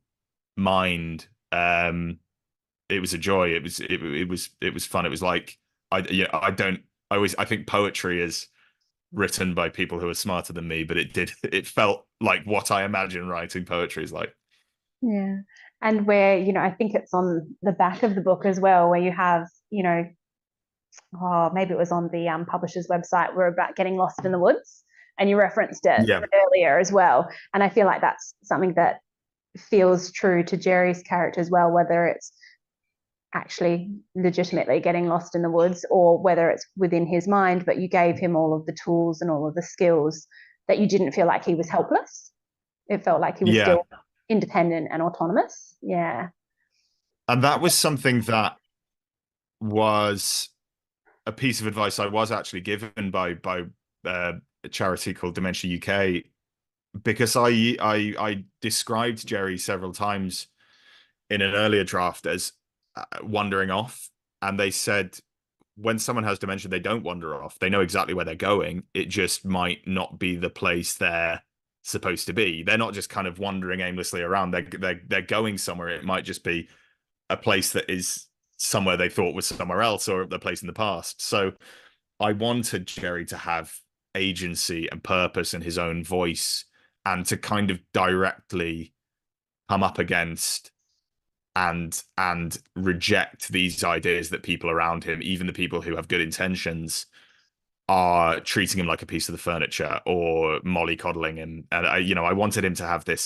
mind, it was a joy. It was fun. It was like, I think poetry is written by people who are smarter than me, but it felt like what I imagine writing poetry is like. Yeah. And where, I think it's on the back of the book as well, where you have, maybe it was on the publisher's website, we're about getting lost in the woods, and you referenced it earlier as well. And I feel like that's something that feels true to Jerry's character as well, whether it's actually legitimately getting lost in the woods or whether it's within his mind, but you gave him all of the tools and all of the skills that you didn't feel like he was helpless. It felt like he was still independent and autonomous. Yeah. And that was something that was a piece of advice I was actually given by a charity called Dementia UK, because I described Jerry several times in an earlier draft as wandering off, and they said when someone has dementia, they don't wander off. They know exactly where they're going. It just might not be the place they're supposed to be. They're not just kind of wandering aimlessly around. They're going somewhere. It might just be a place that is somewhere they thought was somewhere else, or a place in the past. So I wanted Jerry to have agency and purpose and his own voice, and to kind of directly come up against and reject these ideas that people around him, even the people who have good intentions, are treating him like a piece of the furniture or mollycoddling him. And I wanted him to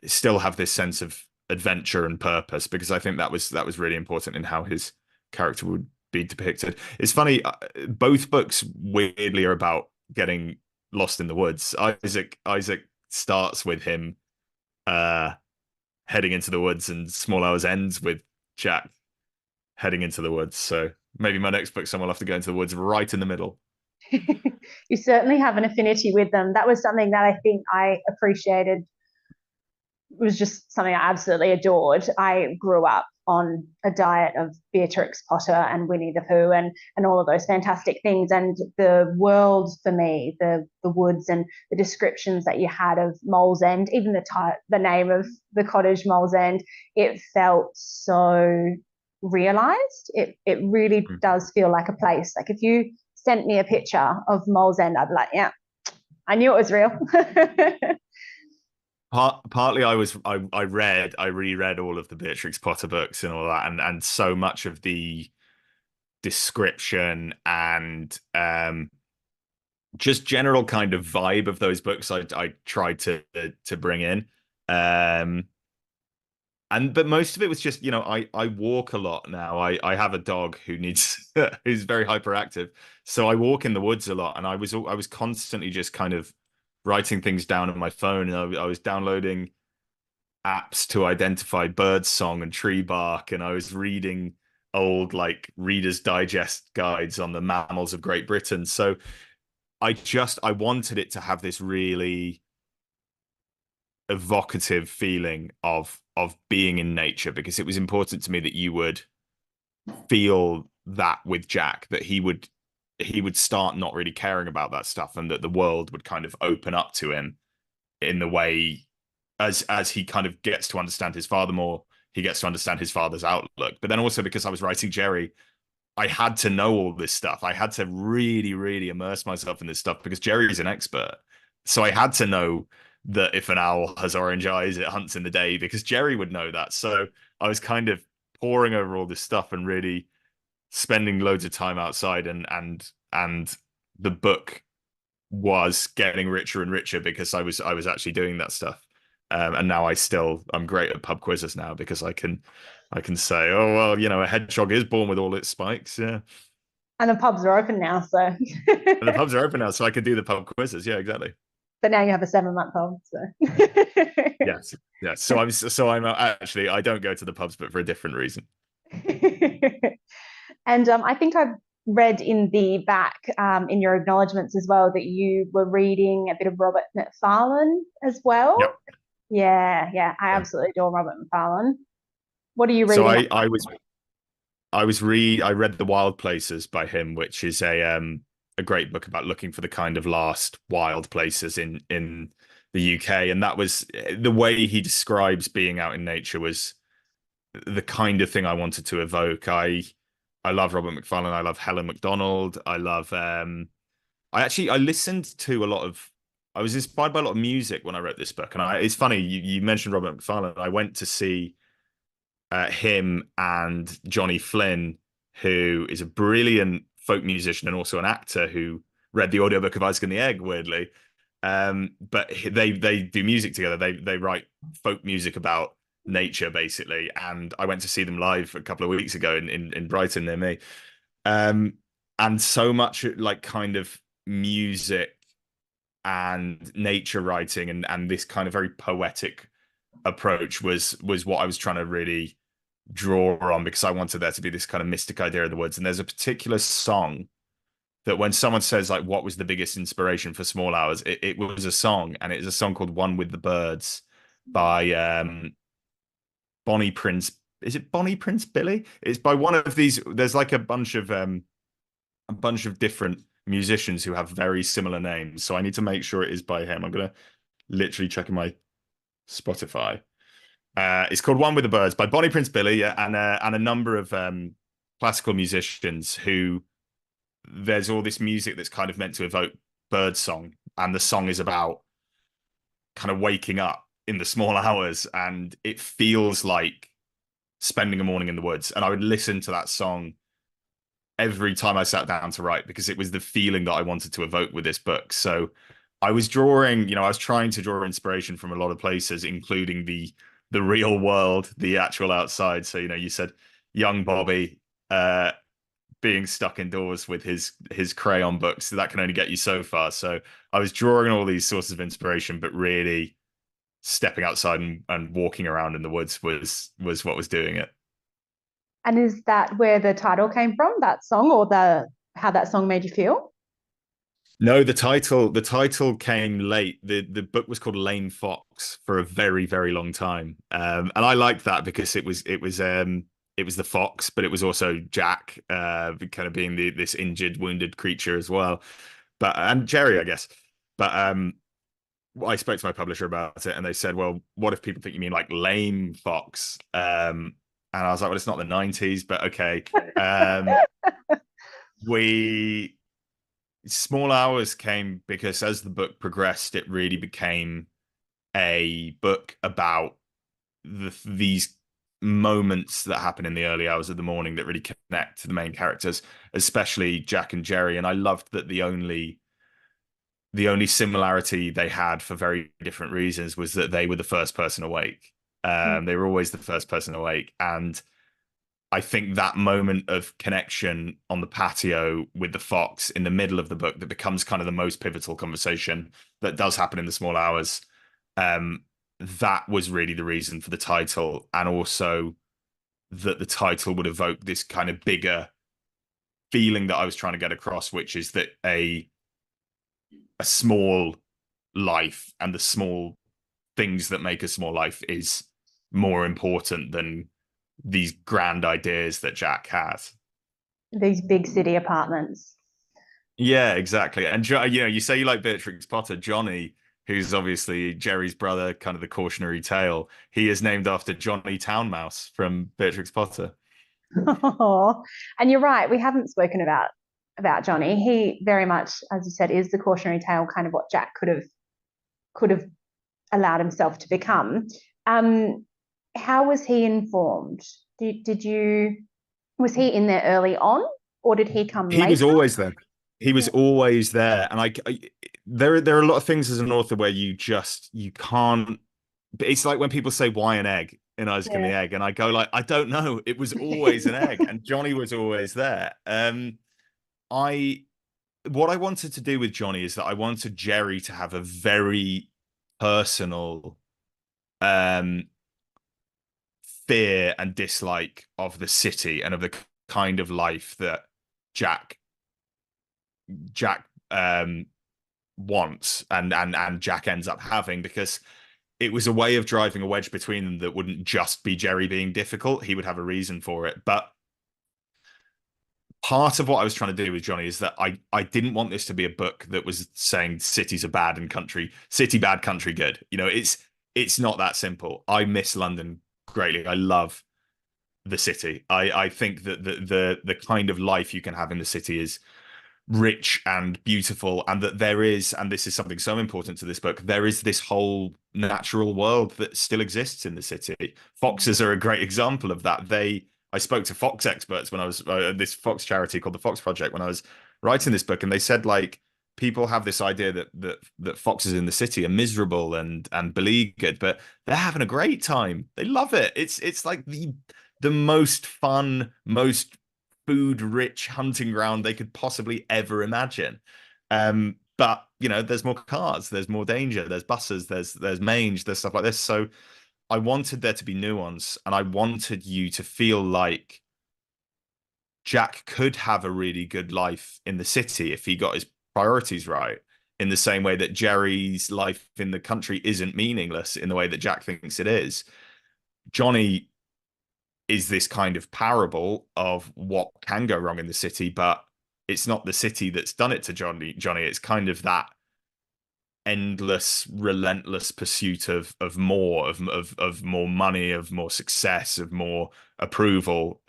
still have this sense of adventure and purpose, because I think that was really important in how his character would be depicted. It's funny, both books weirdly are about getting lost in the woods. Isaac starts with him heading into the woods, and Small Hours ends with Jack heading into the woods. So maybe my next book, someone will have to go into the woods right in the middle. You certainly have an affinity with them. That was something that I think I appreciated. It was just something I absolutely adored. I grew up on a diet of Beatrix Potter and Winnie the Pooh and all of those fantastic things. And the world for me, the woods and the descriptions that you had of Mole's End, even the name of the cottage, Mole's End, it felt so realized. It really does feel like a place. Like if you sent me a picture of Mole's End, I'd be like, yeah, I knew it was real. Partly I reread all of the Beatrix Potter books and all that, and so much of the description and just general kind of vibe of those books I tried to bring in. But most of it was just, I walk a lot now. I have a dog who needs who's very hyperactive. So I walk in the woods a lot, and I was constantly just kind of writing things down on my phone, and I was downloading apps to identify bird song and tree bark, and I was reading old like Reader's Digest guides on the mammals of Great Britain. So I wanted it to have this really evocative feeling of being in nature, because it was important to me that you would feel that with Jack, that he would start not really caring about that stuff, and that the world would kind of open up to him in the way, as he kind of gets to understand his father more, he gets to understand his father's outlook. But then also, because I was writing Jerry, I had to know all this stuff. I had to really, really immerse myself in this stuff, because Jerry's an expert. So I had to know that if an owl has orange eyes, it hunts in the day, because Jerry would know that. So I was kind of poring over all this stuff and really spending loads of time outside, and the book was getting richer and richer because I was actually doing that stuff. And now I'm great at pub quizzes now, because I can say, oh well, a hedgehog is born with all its spikes, yeah. And the pubs are open now, so. And the pubs are open now, so I can do the pub quizzes. Yeah, exactly. But now you have a 7-month-old, so. Yes, yes. So I'm actually, I don't go to the pubs, but for a different reason. And I think I've read in the back, in your acknowledgements as well, that you were reading a bit of Robert Macfarlane as well. Yep. Yeah, yeah. I Yeah. absolutely adore Robert Macfarlane. What are you So reading? I read The Wild Places by him, which is a great book about looking for the kind of last wild places in the UK. And that was the way he describes being out in nature was the kind of thing I wanted to evoke. I love Robert Macfarlane. I love Helen Macdonald. I listened to a lot of. I was inspired by a lot of music when I wrote this book, and it's funny you mentioned Robert Macfarlane. I went to see him and Johnny Flynn, who is a brilliant folk musician and also an actor who read the audiobook of Isaac and the Egg, weirdly. But they do music together. They write folk music about nature, basically. And I went to see them live a couple of weeks ago in Brighton near me. And so much like kind of music and nature writing and this kind of very poetic approach was what I was trying to really draw on, because I wanted there to be this kind of mystic idea of the woods. And there's a particular song that when someone says like, what was the biggest inspiration for Small Hours, it was a song, and it is a song called One with the Birds by Bonnie Prince. Is it Bonnie Prince Billy? It's by one of these. There's like a bunch of different musicians who have very similar names. So I need to make sure it is by him. I'm gonna literally check in my Spotify. It's called One with the Birds by Bonnie Prince Billy, and a number of classical musicians who. There's all this music that's kind of meant to evoke bird song, and the song is about kind of waking up in the small hours, and it feels like spending a morning in the woods. And I would listen to that song every time I sat down to write, because it was the feeling that I wanted to evoke with this book. So I was drawing, I was trying to draw inspiration from a lot of places, including the real world, the actual outside. So, you said young Bobby being stuck indoors with his crayon books, that can only get you so far. So I was drawing all these sources of inspiration, but really stepping outside and walking around in the woods was what was doing it. And is that where the title came from, that song, or how that song made you feel? No, the title came late. The book was called Lame Fox for a very, very long time. And I liked that because it was the fox, but it was also Jack, kind of being this injured, wounded creature as well. And Jerry, I guess. But I spoke to my publisher about it, and they said, "Well, what if people think you mean like lame fox?" And And I was like, well, it's not the 90s, but okay. Um, we Small Hours came because as the book progressed, it really became a book about these moments that happen in the early hours of the morning that really connect to the main characters, especially Jack and Jerry. And I loved that the only similarity they had for very different reasons was that they were the first person awake. They were always the first person awake. And I think that moment of connection on the patio with the fox in the middle of the book that becomes kind of the most pivotal conversation that does happen in the small hours. Um, that was really the reason for the title. And also that the title would evoke this kind of bigger feeling that I was trying to get across, which is that a small life and the small things that make a small life is more important than these grand ideas that Jack has. These big city apartments. Yeah, exactly. And you say you like Beatrix Potter. Johnny, who's obviously Jerry's brother, kind of the cautionary tale, he is named after Johnny Townmouse from Beatrix Potter. Oh, and you're right. We haven't spoken about Johnny. He very much, as you said, is the cautionary tale, kind of what Jack could have allowed himself to become. How was he informed? Did you was he in there early on, or did he come He was later? always there. He was Yeah. always there, and there are a lot of things as an author where you can't. It's like when people say why an egg in Isaac and the Yeah. Egg, and I go like I don't know. It was always an egg, and Johnny was always there. I What I wanted to do with Johnny is that I wanted Jerry to have a very personal um fear and dislike of the city and of the kind of life that Jack Jack wants and Jack ends up having, because it was a way of driving a wedge between them that wouldn't just be Jerry being difficult. He would have a reason for it. But part of what I was trying to do with Johnny is that I didn't want this to be a book that was saying cities are bad and city bad, country good. It's not that simple. I miss London greatly. I love the city. I think that the kind of life you can have in the city is rich and beautiful, and that there is, and this is something so important to this book, there is this whole natural world that still exists in the city. Foxes are a great example of that. I spoke to fox experts when I was this fox charity called the Fox Project when I was writing this book, and they said like people have this idea that foxes in the city are miserable and beleaguered, but they're having a great time. They love it. It's like the most fun, most food rich hunting ground they could possibly ever imagine. But there's more cars, there's more danger, there's buses, there's mange, there's stuff like this. So I wanted there to be nuance, and I wanted you to feel like Jack could have a really good life in the city if he got his priorities right, in the same way that Jerry's life in the country isn't meaningless in the way that Jack thinks it is. Johnny is this kind of parable of what can go wrong in the city, but it's not the city that's done it to Johnny. It's kind of that endless, relentless pursuit of more, of more money, of more success, of more approval,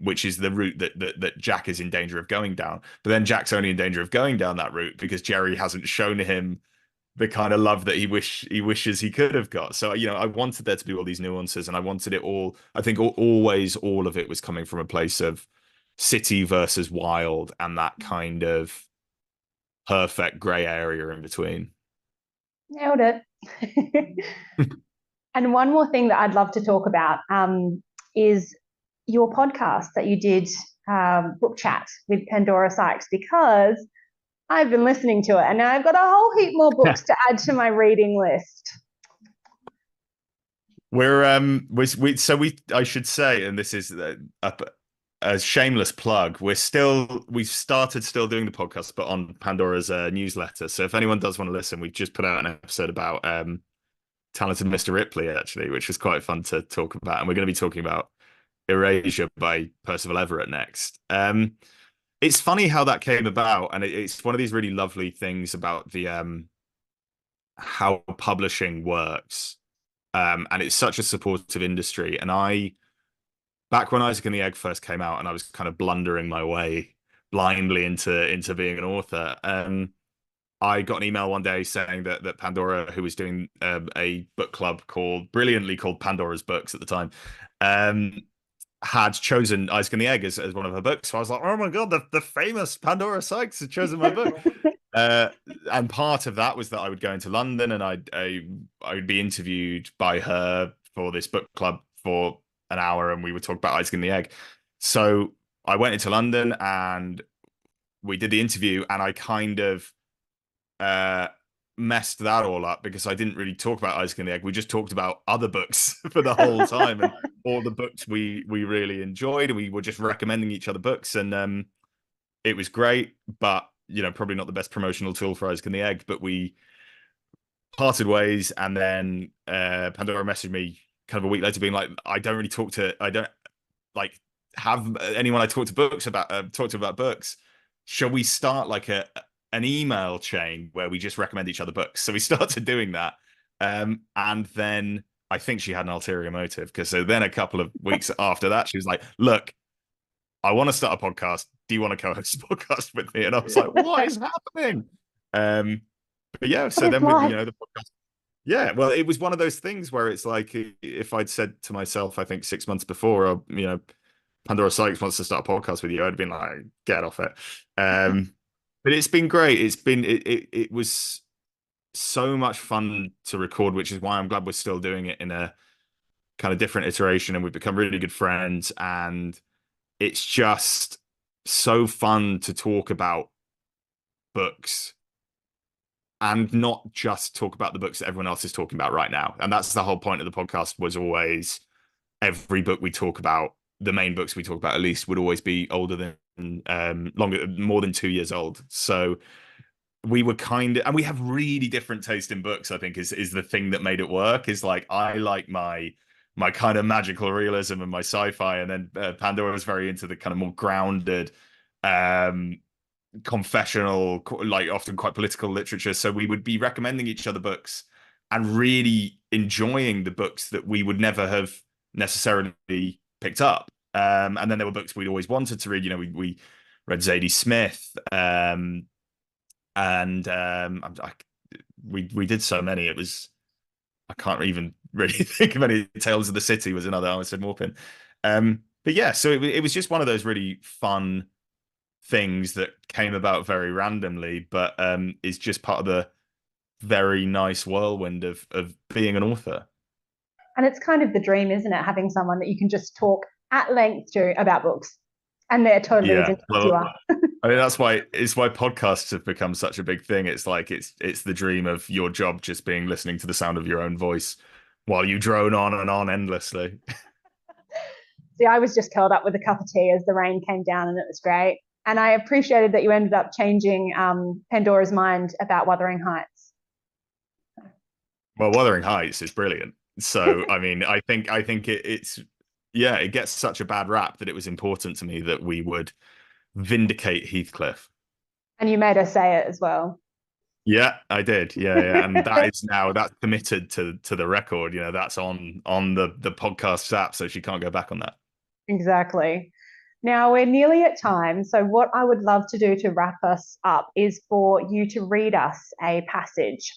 which is the route that Jack is in danger of going down. But then Jack's only in danger of going down that route because Jerry hasn't shown him the kind of love that he wishes he could have got. So I wanted there to be all these nuances, and I wanted it all. I think always all of it was coming from a place of city versus wild, and that kind of perfect gray area in between. Nailed it. And one more thing that I'd love to talk about is your podcast that you did, Book Chat with Pandora Sykes, because I've been listening to it and now I've got a whole heap more books to add to my reading list. I should say, and this is a shameless plug. We've started still doing the podcast, but on Pandora's newsletter. So if anyone does want to listen, we've just put out an episode about Talented Mr. Ripley, actually, which was quite fun to talk about. And we're going to be talking about Erasure by Percival Everett next. It's funny how that came about, and it's one of these really lovely things about the how publishing works. And it's such a supportive industry. And back when Isaac and the Egg first came out, and I was kind of blundering my way blindly into being an author. I got an email one day saying that Pandora, who was doing a book club brilliantly called Pandora's Books at the time, had chosen Isaac and the Egg as one of her books. So I was like, oh my God, the famous Pandora Sykes has chosen my book. And part of that was that I would go into London and I would be interviewed by her for this book club for an hour, and we would talk about Isaac and the Egg. So I went into London and we did the interview, and I kind of messed that all up because I didn't really talk about Isaac and the Egg. We just talked about other books for the whole time, and all the books we really enjoyed, and we were just recommending each other books, and it was great, but probably not the best promotional tool for Isaac and the Egg. But we parted ways, and then Pandora messaged me kind of a week later, being like, I don't like have anyone I talk to about books. Shall we start like an email chain where we just recommend each other books? So we started doing that, and then I think she had an ulterior motive, because so then a couple of weeks after that, she was like, look, I want to start a podcast. Do you want to co-host a podcast with me? And I was like, what is happening? But yeah, so then the podcast. Yeah, well, it was one of those things where it's like, if I'd said to myself, I think 6 months before, Pandora Sykes wants to start a podcast with you, I'd been like, get off it. But it's been great. It was so much fun to record, which is why I'm glad we're still doing it in a kind of different iteration, and we've become really good friends, and it's just so fun to talk about books and not just talk about the books that everyone else is talking about right now. And that's the whole point of the podcast, was always every book we talk about, the main books we talk about at least, would always be older than more than 2 years old. So we were and we have really different taste in books, I think is the thing that made it work. Is like, I like my kind of magical realism and my sci-fi, and then Pandora was very into the kind of more grounded, confessional, like often quite political literature. So we would be recommending each other books and really enjoying the books that we would never have necessarily picked up. And then there were books we'd always wanted to read. We read Zadie Smith, we did so many. It was, I can't even really think of any. Tales of the City was another. I said Morpin. But yeah, so it was just one of those really fun things that came about very randomly, but is just part of the very nice whirlwind of being an author. And it's kind of the dream, isn't it? Having someone that you can just talk at length to about books, and they're totally as interested as you are. I mean, it's why podcasts have become such a big thing. It's like it's the dream of your job just being listening to the sound of your own voice while you drone on and on endlessly. See, I was just curled up with a cup of tea as the rain came down, and it was great. And I appreciated that you ended up changing Pandora's mind about Wuthering Heights. Well, Wuthering Heights is brilliant. So, I mean, I think it gets such a bad rap that it was important to me that we would vindicate Heathcliff. And you made her say it as well. Yeah, I did. Yeah. And that's committed to the record. That's on the podcast app, so she can't go back on that. Exactly. Now we're nearly at time. So what I would love to do to wrap us up is for you to read us a passage.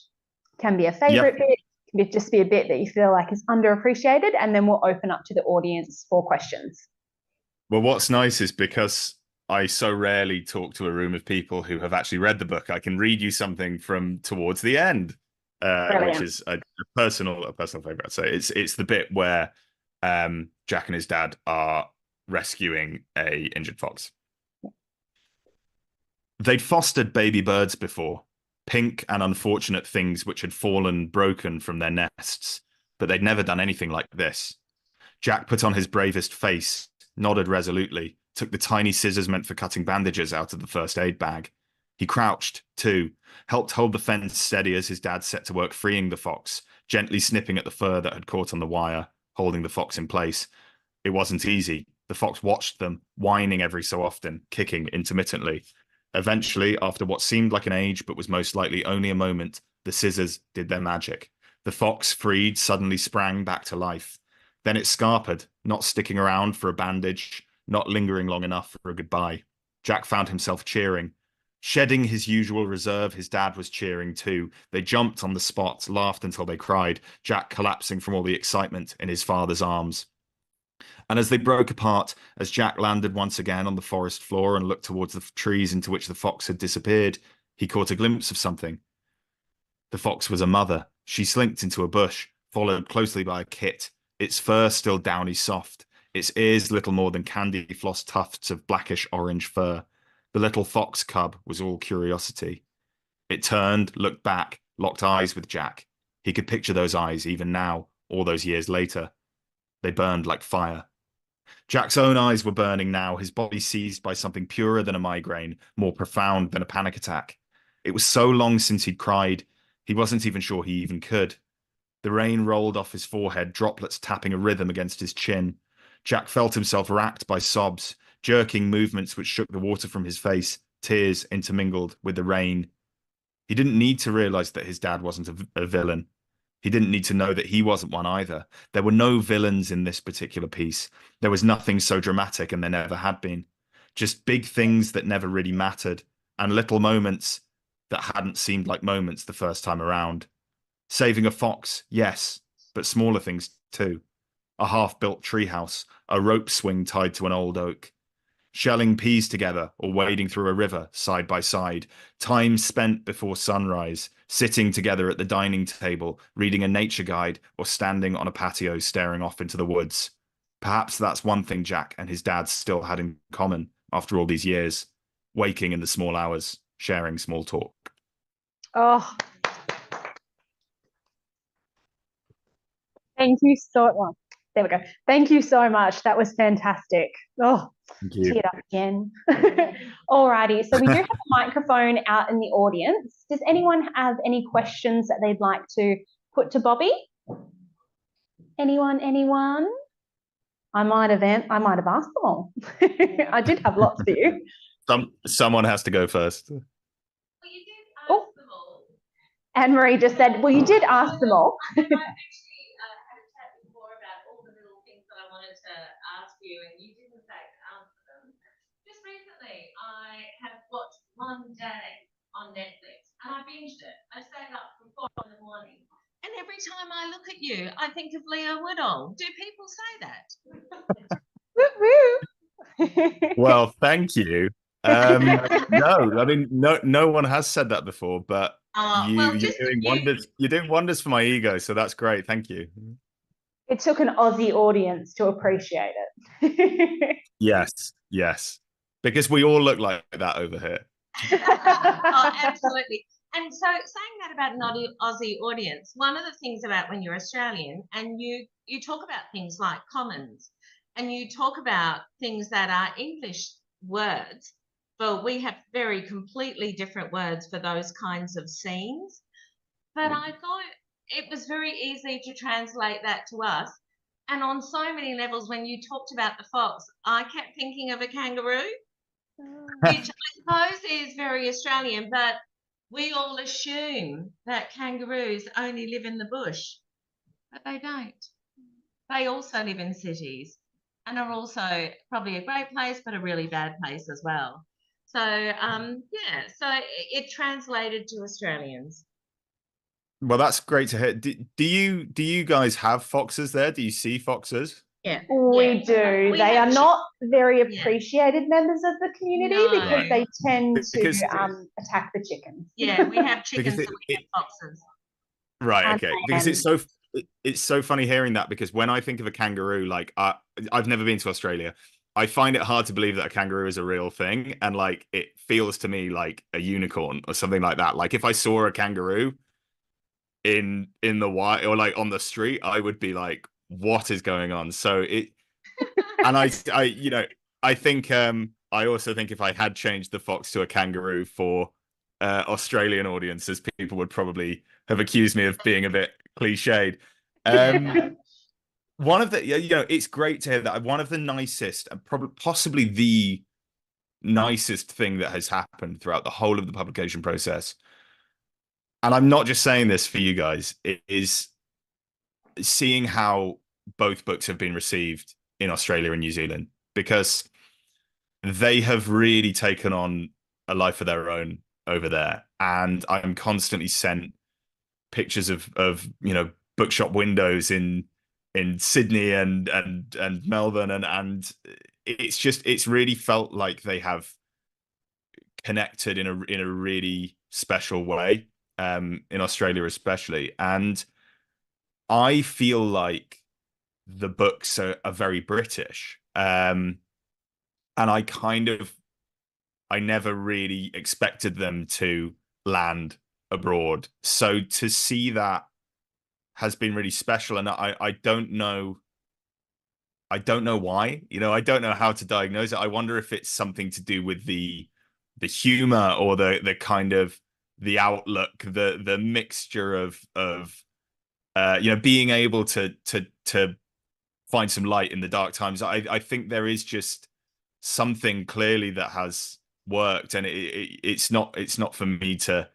Can be a favorite bit, can just be a bit that you feel like is underappreciated, and then we'll open up to the audience for questions. Well, what's nice is, because I so rarely talk to a room of people who have actually read the book, I can read you something from towards the end, which is a personal favorite. I'd say it's the bit where Jack and his dad are rescuing a injured fox. They'd fostered baby birds before, pink and unfortunate things which had fallen broken from their nests, but they'd never done anything like this. Jack put on his bravest face, nodded resolutely, took the tiny scissors meant for cutting bandages out of the first aid bag. He crouched, too, helped hold the fence steady as his dad set to work freeing the fox, gently snipping at the fur that had caught on the wire, holding the fox in place. It wasn't easy. The fox watched them, whining every so often, kicking intermittently. Eventually, after what seemed like an age but was most likely only a moment, the scissors did their magic. The fox, freed, suddenly sprang back to life. Then it scarpered, not sticking around for a bandage, not lingering long enough for a goodbye. Jack found himself cheering. Shedding his usual reserve, his dad was cheering too. They jumped on the spot, laughed until they cried, Jack collapsing from all the excitement in his father's arms. And as they broke apart, as Jack landed once again on the forest floor and looked towards the trees into which the fox had disappeared, he caught a glimpse of something. The fox was a mother. She slinked into a bush, followed closely by a kit, its fur still downy soft, its ears little more than candy floss tufts of blackish orange fur. The little fox cub was all curiosity. It turned, looked back, locked eyes with Jack. He could picture those eyes even now, all those years later. They burned like fire. Jack's own eyes were burning now, his body seized by something purer than a migraine, more profound than a panic attack. It was so long since he'd cried, he wasn't even sure he even could. The rain rolled off his forehead, droplets tapping a rhythm against his chin. Jack felt himself racked by sobs, jerking movements which shook the water from his face, tears intermingled with the rain. He didn't need to realize that his dad wasn't a villain. He didn't need to know that he wasn't one either. There were no villains in this particular piece. There was nothing so dramatic, and there never had been. Just big things that never really mattered, and little moments that hadn't seemed like moments the first time around. Saving a fox, yes, but smaller things too. A half-built treehouse, a rope swing tied to an old oak. Shelling peas together or wading through a river side by side, time spent before sunrise, sitting together at the dining table, reading a nature guide, or standing on a patio staring off into the woods. Perhaps that's one thing Jack and his dad still had in common after all these years, waking in the small hours, sharing small talk. Oh, thank you so much. There we go. Thank you so much. That was fantastic. Oh, teared up again. Alrighty, so we do have a microphone out in the audience. Does anyone have any questions that they'd like to put to Bobby? Anyone? I might have asked them all. I did have lots for you. Someone has to go first. Well, you did ask them all. Anne-Marie just said, well, you did ask them all. I actually had a chat before about all the little things that I wanted to ask you, and you did in fact answer them. Just recently, I have watched One Day on Netflix, and I binged it. I stayed up from 4 in the morning. And every time I look at you, I think of Leo Woodall. Do people say that? Well, thank you. No, I mean, no one has said that before, but you're doing wonders. You're doing wonders for my ego, so that's great. Thank you. It took an Aussie audience to appreciate it. Yes, because we all look like that over here. Oh, absolutely. And so saying that about an Aussie audience, one of the things about when you're Australian and you talk about things like commons and you talk about things that are English words, but we have very completely different words for those kinds of scenes. But I thought it was very easy to translate that to us. And on so many levels, when you talked about the fox, I kept thinking of a kangaroo, which I suppose is very Australian, but we all assume that kangaroos only live in the bush, but they don't. They also live in cities and are also probably a great place, but a really bad place as well. So, so it translated to Australians. Well, that's great to hear. Do you guys have foxes there? Do you see foxes? Yeah, we do. They are not very appreciated members of the community because they tend to attack the chickens. Yeah, we have chickens and we have foxes. Right. Okay. Because it's so funny hearing that, because when I think of a kangaroo, like I've never been to Australia. I find it hard to believe that a kangaroo is a real thing, and like it feels to me like a unicorn or something like that. Like if I saw a kangaroo in the wild or like on the street, I would be like, what is going on? So it and I think I also think if I had changed the fox to a kangaroo for Australian audiences, people would probably have accused me of being a bit cliched. One of the it's great to hear that. One of the nicest and possibly the nicest thing that has happened throughout the whole of the publication process, and I'm not just saying this for you guys, it is seeing how both books have been received in Australia and New Zealand, because they have really taken on a life of their own over there. And I'm constantly sent pictures of bookshop windows in Sydney and Melbourne, and it's really felt like they have connected in a really special way, in Australia especially. And I feel like the books are very British, and I never really expected them to land abroad. So to see that has been really special, and I don't know why. I don't know how to diagnose it. I wonder if it's something to do with the humor, or the kind of the outlook, the mixture of being able to find some light in the dark times. I think there is just something clearly that has worked, and it's not for me to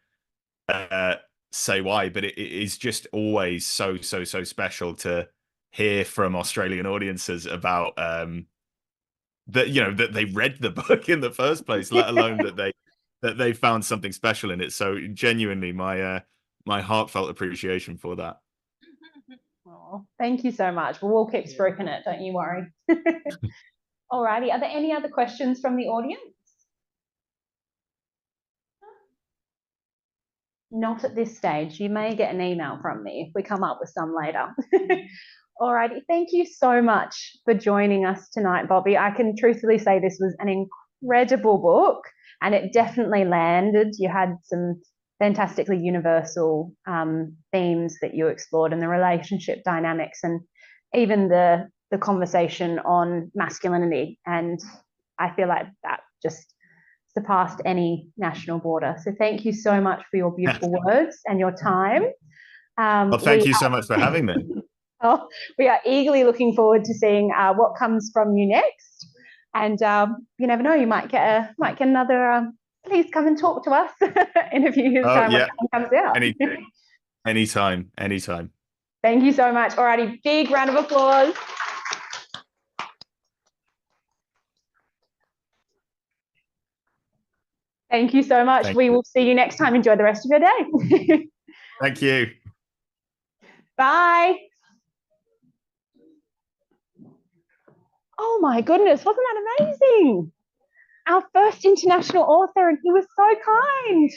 say why, but it is just always so special to hear from Australian audiences about that they read the book in the first place, let alone that they found something special in it. So genuinely, my heartfelt appreciation for that. Oh, thank you so much. We'll keep spruiking it, don't you worry. Alrighty, are there any other questions from the audience? Not at this stage. You may get an email from me if we come up with some later. Alrighty, thank you so much for joining us tonight, Bobby. I can truthfully say this was an incredible book, and it definitely landed. You had some fantastically universal themes that you explored, and the relationship dynamics, and even the conversation on masculinity. And I feel like that just surpassed any national border. So thank you so much for your beautiful words and your time. Well, thank you so much for having me. Oh, we are eagerly looking forward to seeing what comes from you next. And you never know, you might get another. Please come and talk to us in a few years' time when it comes out. Anytime. Thank you so much. Alrighty, big round of applause. Thank you so much. We will see you next time. Enjoy the rest of your day. Thank you. Bye. Oh my goodness, wasn't that amazing? Our first international author, and he was so kind.